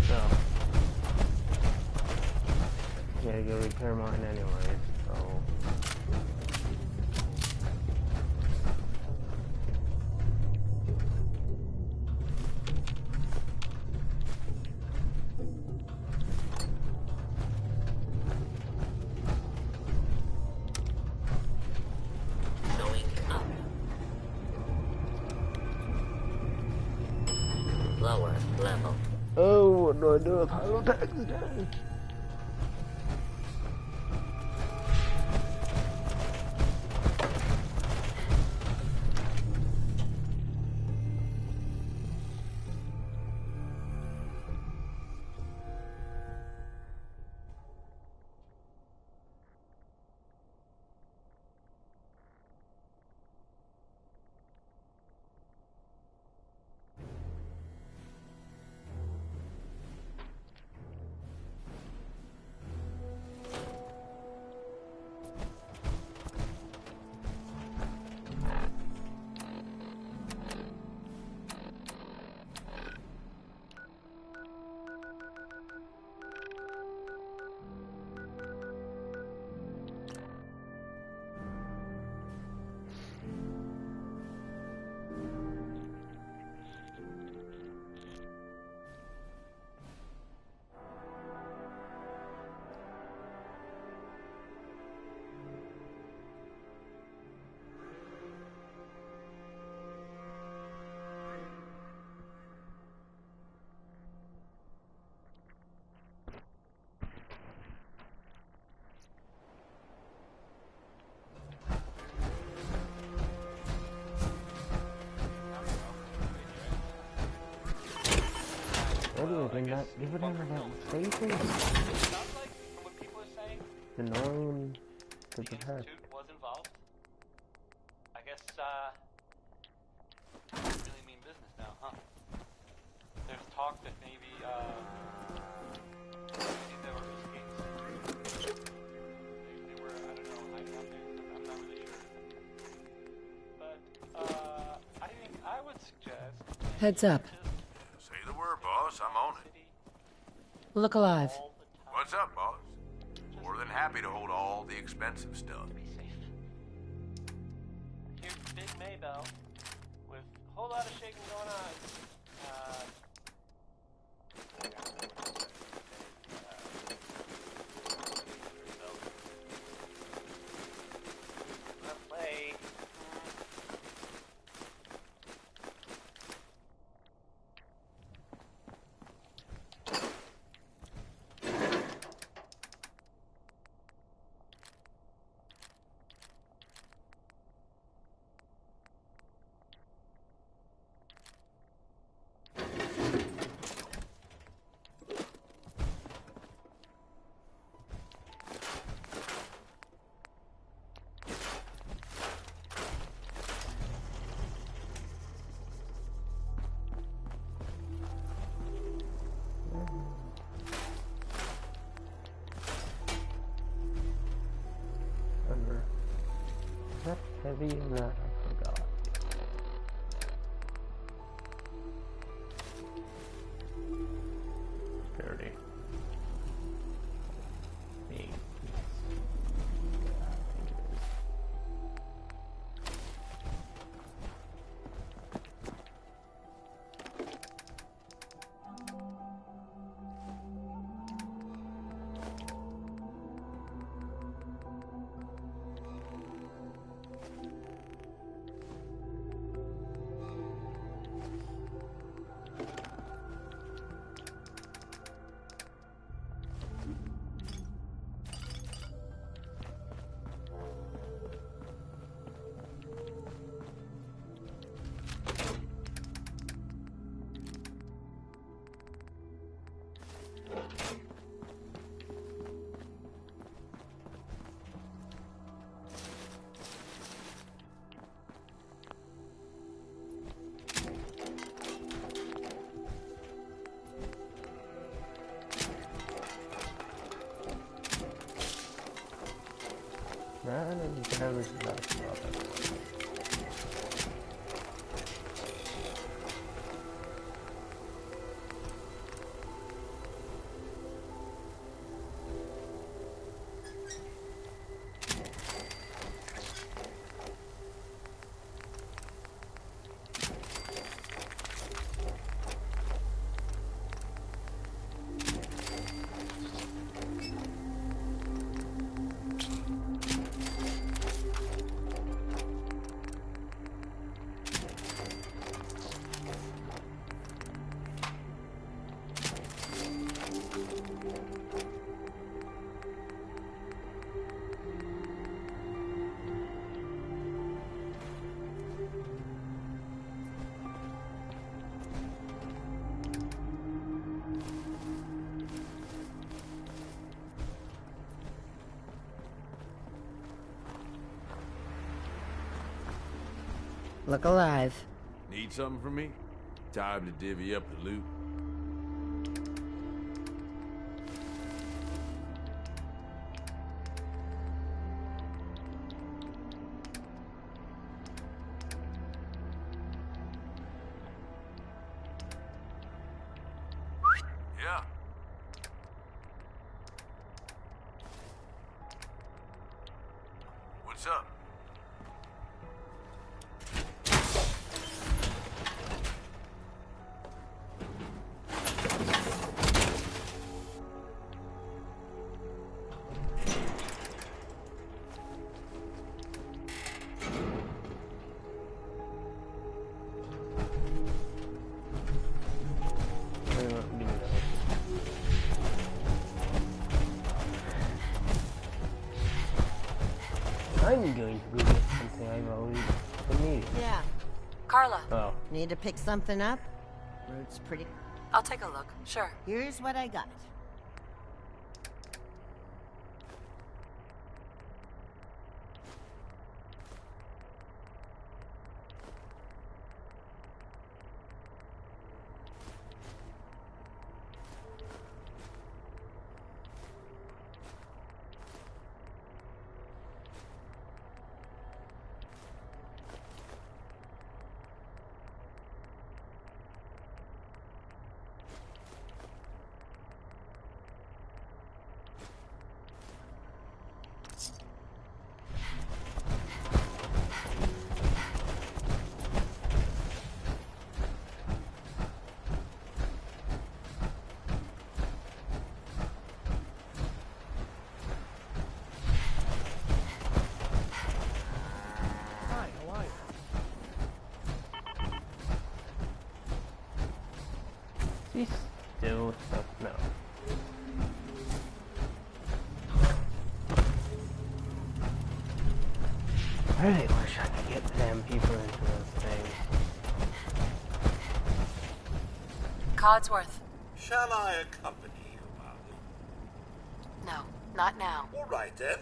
So, gotta go repair mine anyway, so. Going up. Lower level. Oh, what do I do with Holotax today? What do you think that? Give it over that station? The known to the head. Was involved. I guess, really mean business now, huh? There's talk that maybe, there were escapes. They were, I don't know, hiding out there. I'm not really sure. But, I think I would suggest... Heads up. Say the word, boss. I'm on it. Look alive. What's up, boss? More than happy to hold all the expensive stuff. Here's Big Maybell with a whole lot of shaking going on. Let's play. Is that heavy in that? I forgot. Dirty. Me. Man, you can have this last problem. Look alive. Need something from me? Time to divvy up the loot. Yeah. What's up? I'm going to go get something I've always needed. Yeah. Carla. Oh. Need to pick something up? Route's pretty... I'll take a look. Sure. Here's what I got. She's still stuck. No. I really wish I could get damn people into those things. Codsworth. Shall I accompany you, Molly? No, not now. All right, then.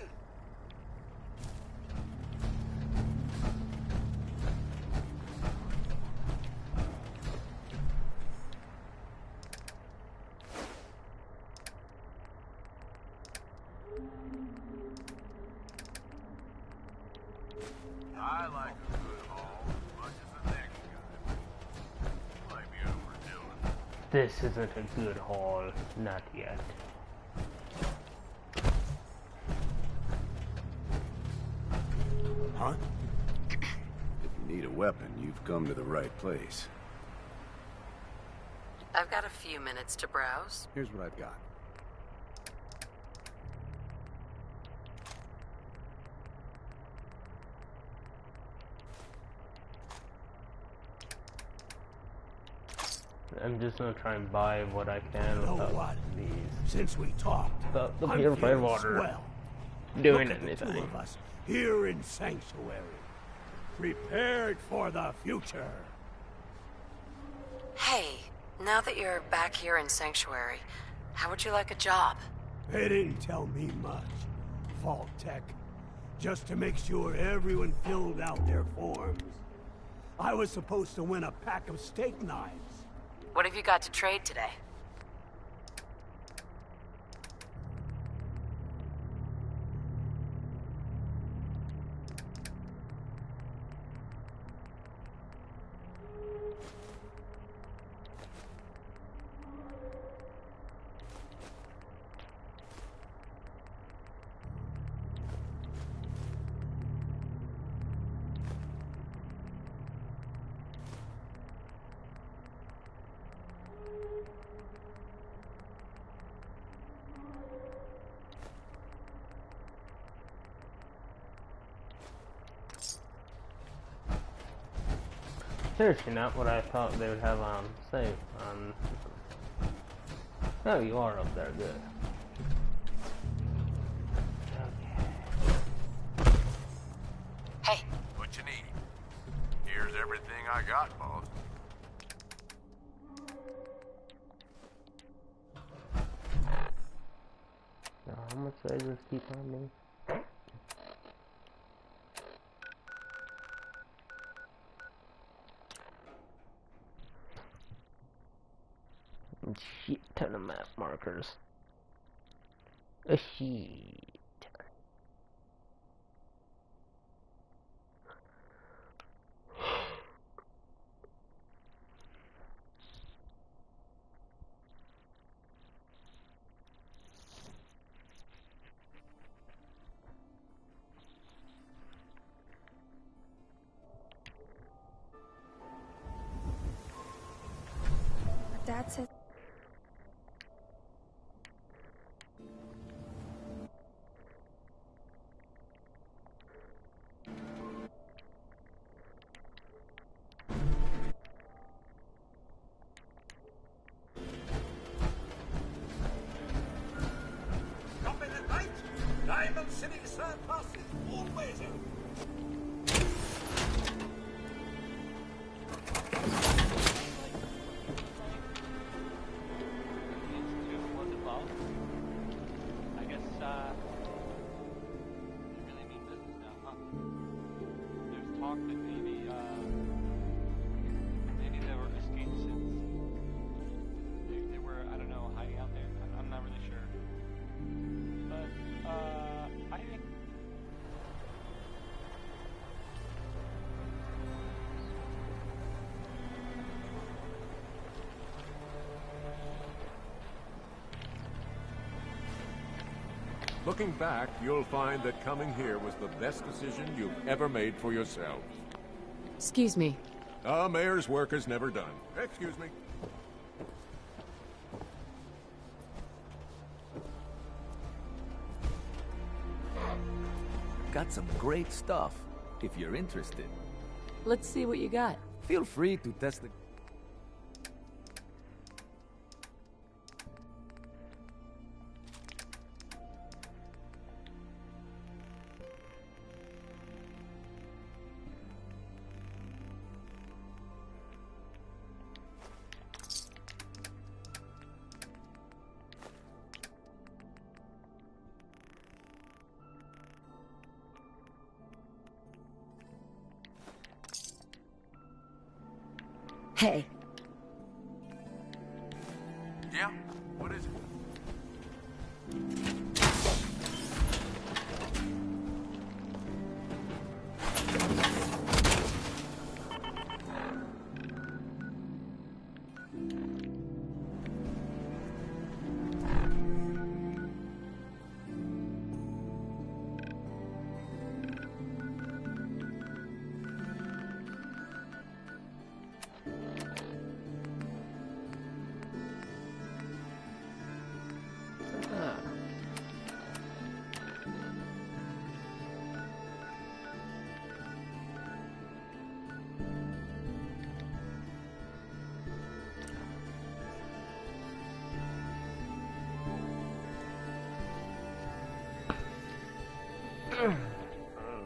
I like a good haul as much as the next guy. Might be overdoing it. This isn't a good haul. Not yet. Huh? If you need a weapon, you've come to the right place. I've got a few minutes to browse. Here's what I've got. I'm just gonna try and buy what I can You know without what? these. Since we talked, Without the I'm purified feeling water swell. doing Look at the two anything. of us here in Sanctuary, prepared for the future. Hey, now that you're back here in Sanctuary, how would you like a job? They didn't tell me much, Vault Tech. Just to make sure everyone filled out their forms. I was supposed to win a pack of steak knives. What have you got to trade today? Seriously, not what I thought they would have on sale. Oh, you are up there, good. Hey. What you need? Here's everything I got, boss. Now, how much do I just keep on me? a shit ton of map markers. A shit ton. Dad says. Stop in at night. Diamond City surplus is always open. Looking back, you'll find that coming here was the best decision you've ever made for yourself. Excuse me. Mayor's work is never done. Excuse me. Got some great stuff, if you're interested. Let's see what you got. Feel free to test the... Hey. Yeah? What is it?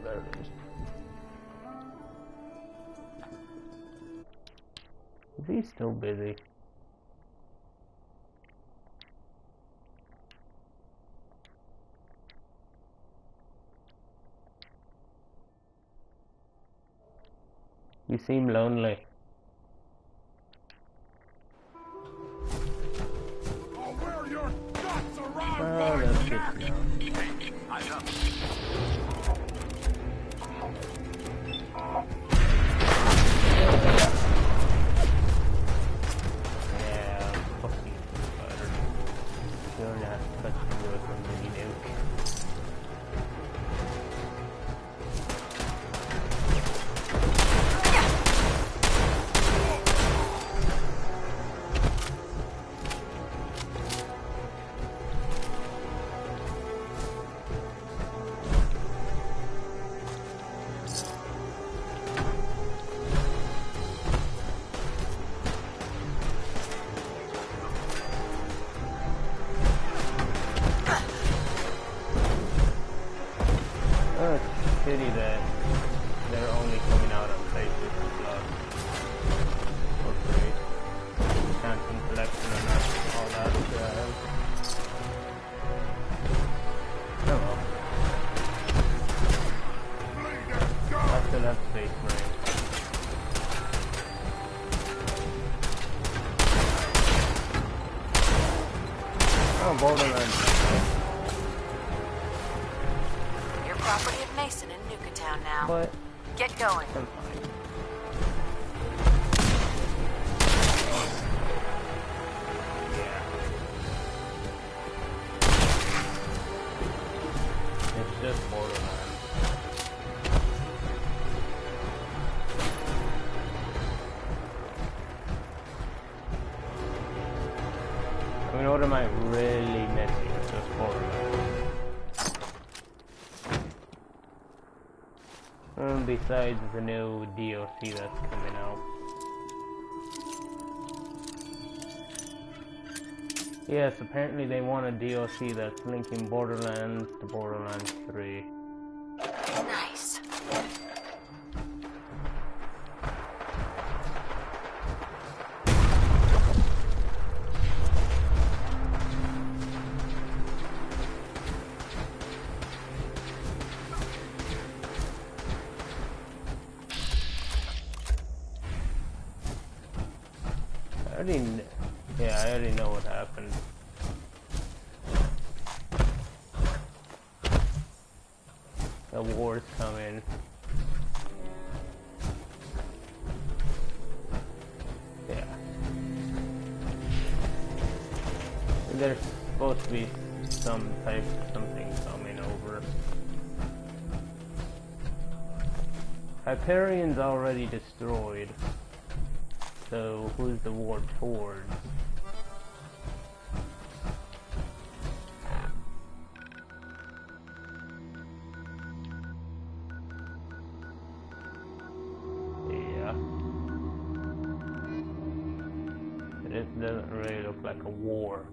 There it is. Is he still busy? You seem lonely. I'll wear your guts around Oh, my that's good neck. to know. Hey, eyes up. Yeah, fucking butter. You're not touching me with a mini nuke. Oh, it's a pity that they're only coming out on PlayStation Plus for free. Phantom Collection and all that. Oh well. I still have Space Marine. Oh, Borderlands. You're property of Mason in Nuketown now. But get going. I'm fine. Yeah. It's just Borderlands. I mean, what am I really missing? It's just Borderlands. And besides the new DLC that's coming out. Yes, apparently they want a DLC that's linking Borderlands to Borderlands 3. Nice. I already know what happened. The war's coming. Yeah. There's supposed to be some type of something coming over. Hyperion's already destroyed. So who's the war towards? Yeah. It doesn't really look like a war.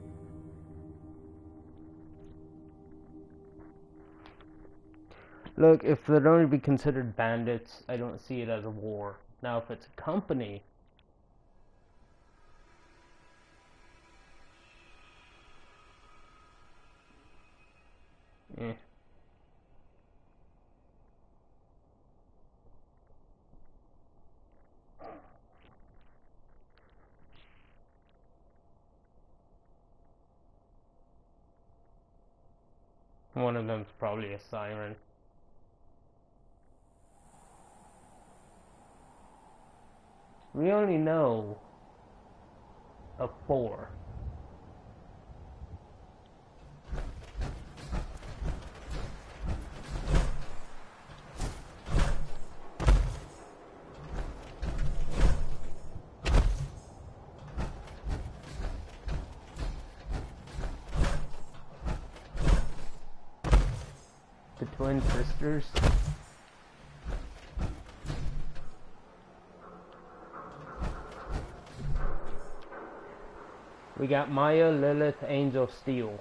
Look, if they're going to be considered bandits, I don't see it as a war. Now, if it's a company, one of them's probably a siren. We only know of 4. The twin sisters. We got Maya, Lilith, Angel, Steel.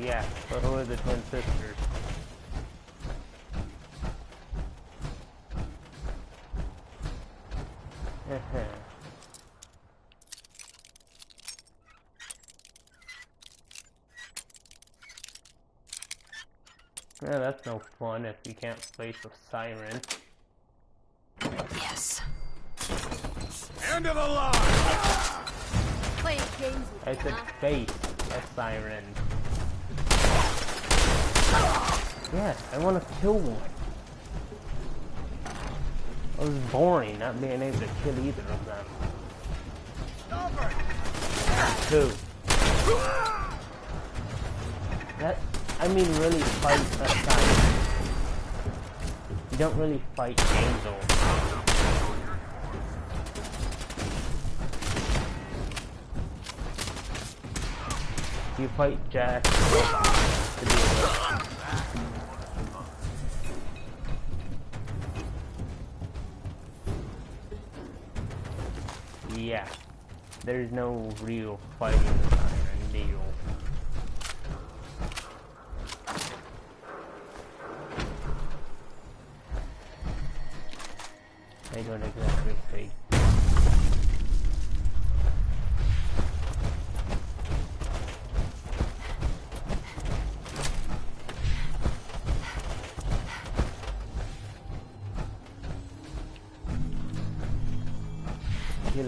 Yeah, but who are the twin sisters? Yeah, that's no fun if you can't face a siren. Yes. End of the line! Playing games with I said face a siren. Yes, I want to kill one. It was boring not being able to kill either of them. Two. That, I mean, really fight that siren. You don't really fight Angel. You fight Jack to be yeah, there's no real fighting the siren deal. I don't exactly see.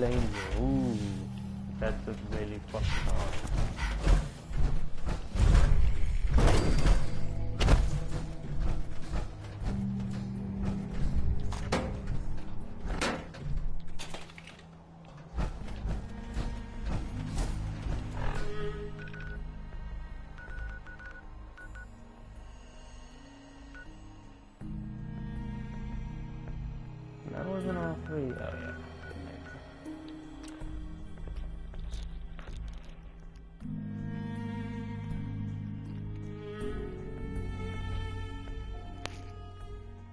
Kill Angel. Ooh, that's a really fucking hard. That wasn't all three. Oh yeah.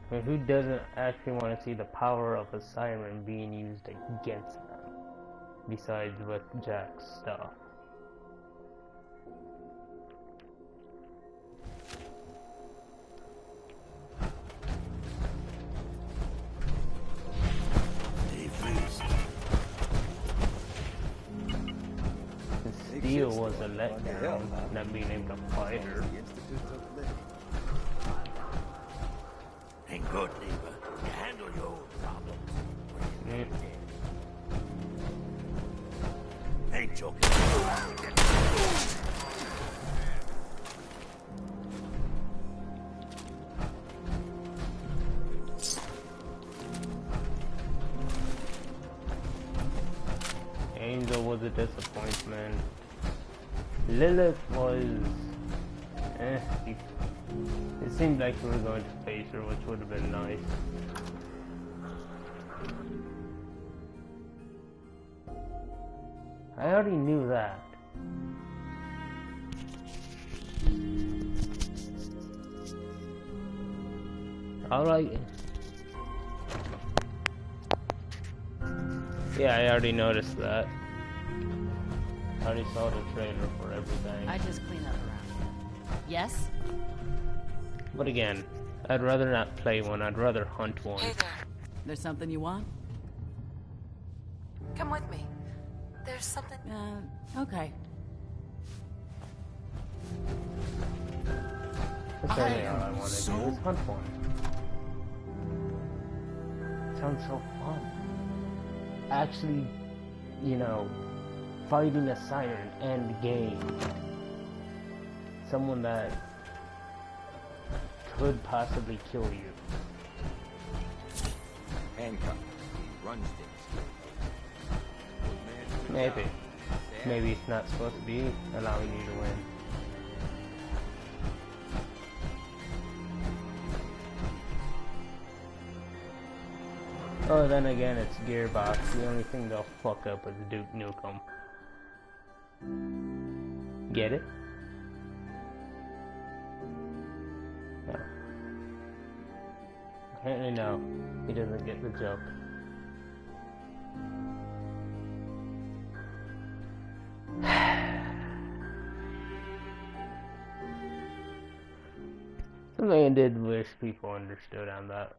I mean, who doesn't actually want to see the power of a siren being used against them? Besides with Jack's stuff. Steel was a letdown, not being able to fight her. Ain't good, neighbor. You handle your own problems. Ain't joking. Angel was a disappointment. Lilith was... it seemed like we were going to face her, which would have been nice. I already knew that. Alright. Yeah, I already noticed that. I already saw the trailer for everything. I just clean up around here. Yes? But again, I'd rather not play one, I'd rather hunt one. Hey there. There's something you want? Come with me. There's something... Okay. That's really all I want to do is hunt one. Sounds so fun. Actually, you know, fighting a siren end game. Someone that could possibly kill you. Handcuff. Run sticks. Maybe. Maybe it's not supposed to be allowing you to win. Oh, then again, it's Gearbox. The only thing they'll fuck up is Duke Nukem. Get it? No. Apparently no. He doesn't get the joke. Something I did wish people understood on that.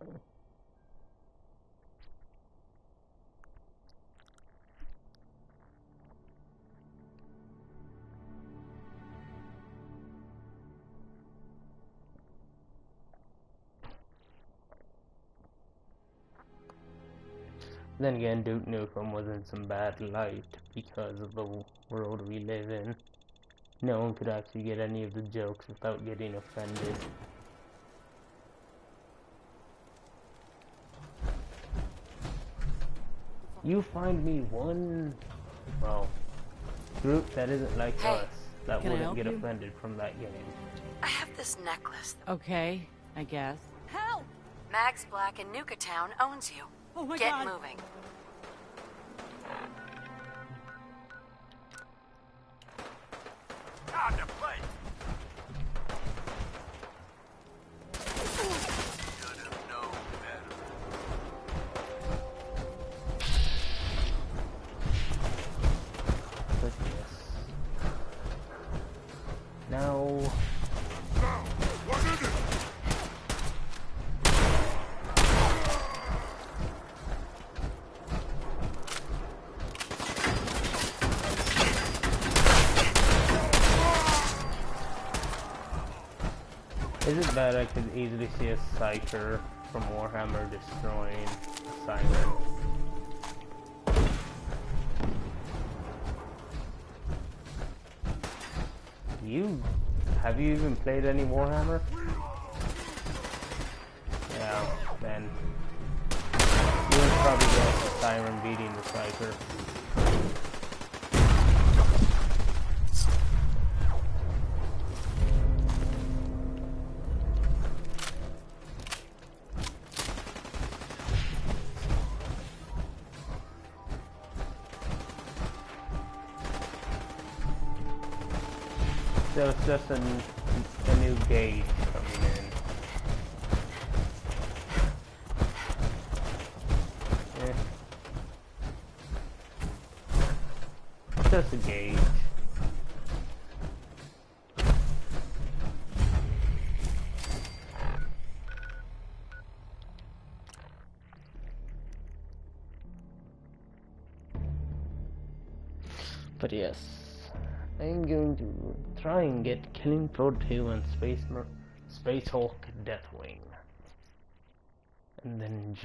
Then again, Duke Nukem was in some bad light because of the world we live in. No one could actually get any of the jokes without getting offended. You find me one, well, group that isn't like us, that wouldn't get offended from that game. I have this necklace. Okay, I guess. Help! Mags Black in Nuka Town owns you. Oh my Get God. moving. Time to play. Should have known better. But yes. Now... What is it? Is it bad I could easily see a Psyker from Warhammer destroying a siren? Have you even played any Warhammer? Yeah, then you would probably guess the Siren beating the Striker. So it's just a new gauge coming in. Yeah. Just a gauge. But yes, I'm going to try and get Killing Floor 2 and Space Hulk Deathwing. And then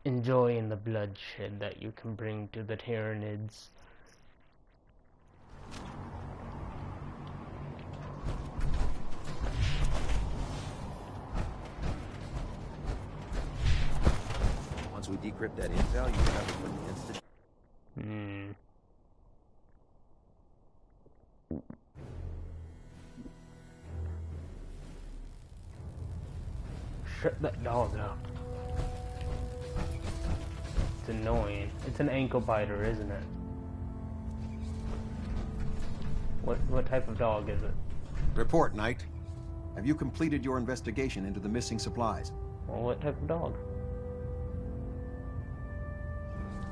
enjoy in the bloodshed that you can bring to the Tyranids. Once we decrypt that intel, you have it for the instant. Shut that dog up. It's annoying. It's an ankle biter, isn't it? What type of dog is it? Report, Knight. Have you completed your investigation into the missing supplies? Well, what type of dog?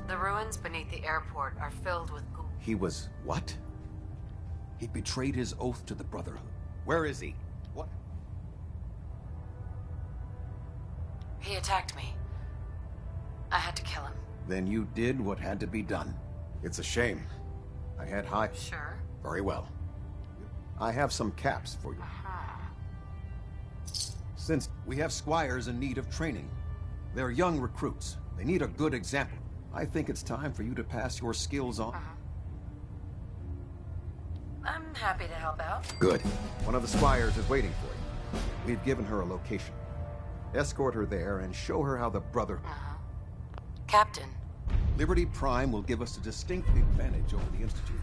The ruins beneath the airport are filled with ghouls. He was what? He betrayed his oath to the Brotherhood. Where is he? What? He attacked me. I had to kill him. Then you did what had to be done. It's a shame. I had high... Sure. Very well. I have some caps for you. Since we have squires in need of training, they're young recruits. They need a good example. I think it's time for you to pass your skills on. I'm happy to help out. Good. One of the squires is waiting for you. We've given her a location. Escort her there and show her how the Brother... Captain. Liberty Prime will give us a distinct advantage over the Institute.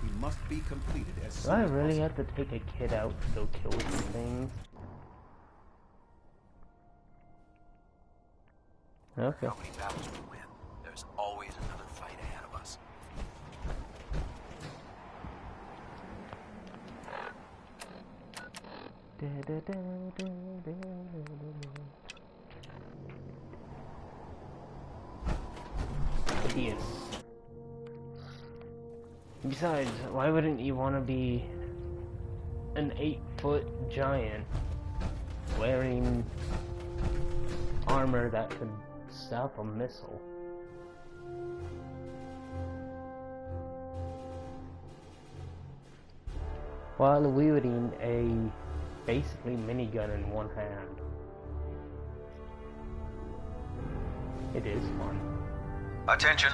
We must be completed as soon as Do I really have to take a kid out to go kill these things? Okay. How many battles we win, there's always another fight ahead of us. Yes. Besides, why wouldn't you want to be an 8-foot giant wearing armor that could stop a missile? While wielding a basically minigun in one hand. It is fun. Attention.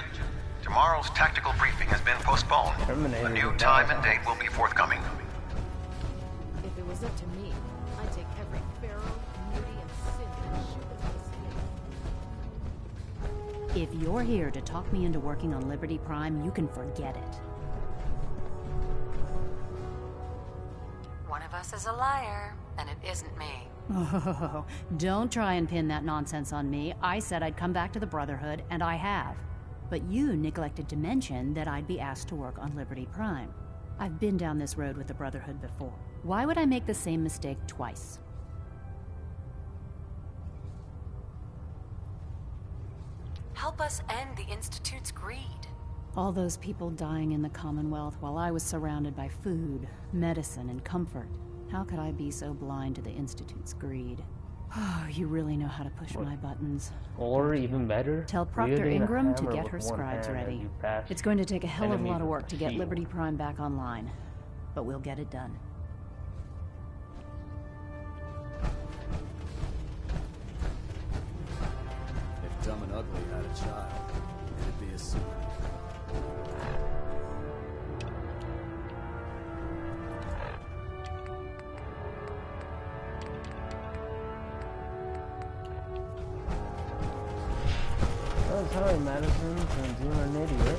Tomorrow's tactical briefing has been postponed. Terminator A new time and date will be forthcoming. If it was up to me, I'd take every pharaoh, beauty, and sin and shoot it with a snake. If you're here to talk me into working on Liberty Prime, you can forget it. One of us is a liar, and it isn't me. Oh, don't try and pin that nonsense on me. I said I'd come back to the Brotherhood, and I have. But you neglected to mention that I'd be asked to work on Liberty Prime. I've been down this road with the Brotherhood before. Why would I make the same mistake twice? Help us end the Institute's greed. All those people dying in the Commonwealth while I was surrounded by food, medicine, and comfort. How could I be so blind to the Institute's greed? Oh, you really know how to push my buttons. Or even better, Tell Proctor wielding a Ingram to hammer get with her one scribes hand as ready. you pass It's going to take a hell of a enemies lot of with work to get shield. Liberty Prime back online. But we'll get it done. If Dumb and Ugly had a child, it'd be a secret. Sorry, Madison, since you're an idiot,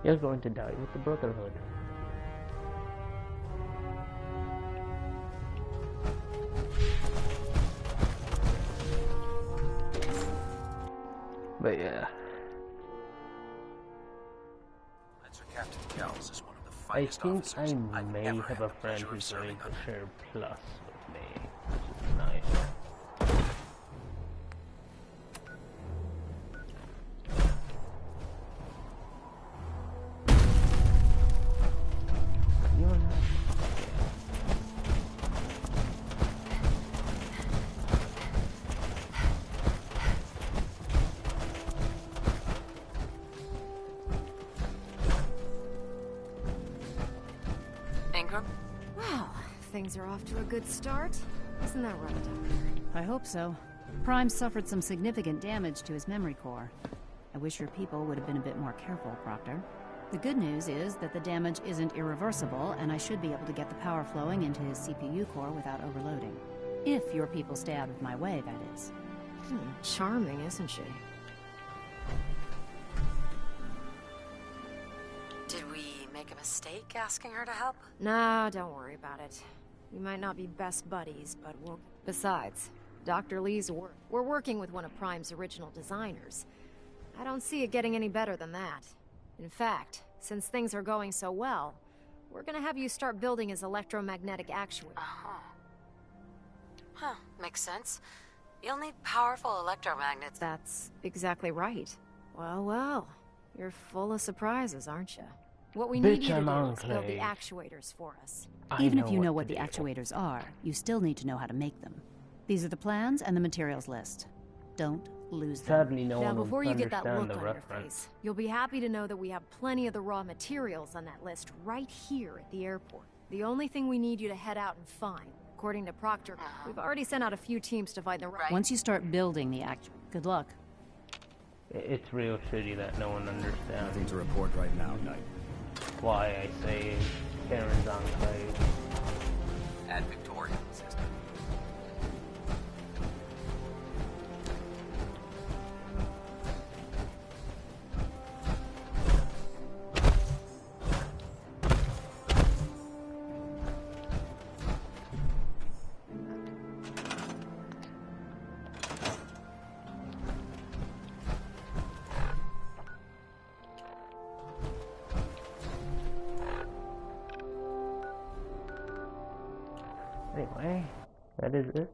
you're going to die with the Brotherhood. But yeah. Captain Kells is one of the I finest think officers I I've may ever have had a the friend pleasure of who's serving going to under. share Plus with me, which is nice. You're not. Ingram? Well, things are off to a good start. Isn't that right, Doctor? I hope so. Prime suffered some significant damage to his memory core. I wish your people would have been a bit more careful, Proctor. The good news is that the damage isn't irreversible, and I should be able to get the power flowing into his CPU core without overloading. If your people stay out of my way, that is. Charming, isn't she? Did we make a mistake asking her to help? Nah, don't worry about it. We might not be best buddies, but we'll... Besides, Dr. Lee's work. We're working with one of Prime's original designers. I don't see it getting any better than that. In fact, since things are going so well, we're gonna have you start building his electromagnetic actuator. Huh, makes sense. You'll need powerful electromagnets. That's exactly right. Well, well, you're full of surprises, aren't you? What we need you to do is build the actuators for us. Even if you know what the actuators are, you still need to know how to make them. These are the plans and the materials list. Don't lose them. Sadly, no Now, one will before you get that understand look the on reference. your face, you'll be happy to know that we have plenty of the raw materials on that list right here at the airport. The only thing we need you to head out and find, according to Proctor, we've already sent out a few teams to find the right... Once you start building the good luck. It's real shitty that no one understands. Nothing to report right now, Knight. Why I say Karen's Enclave. At Victoria, sister. Anyway, that is it.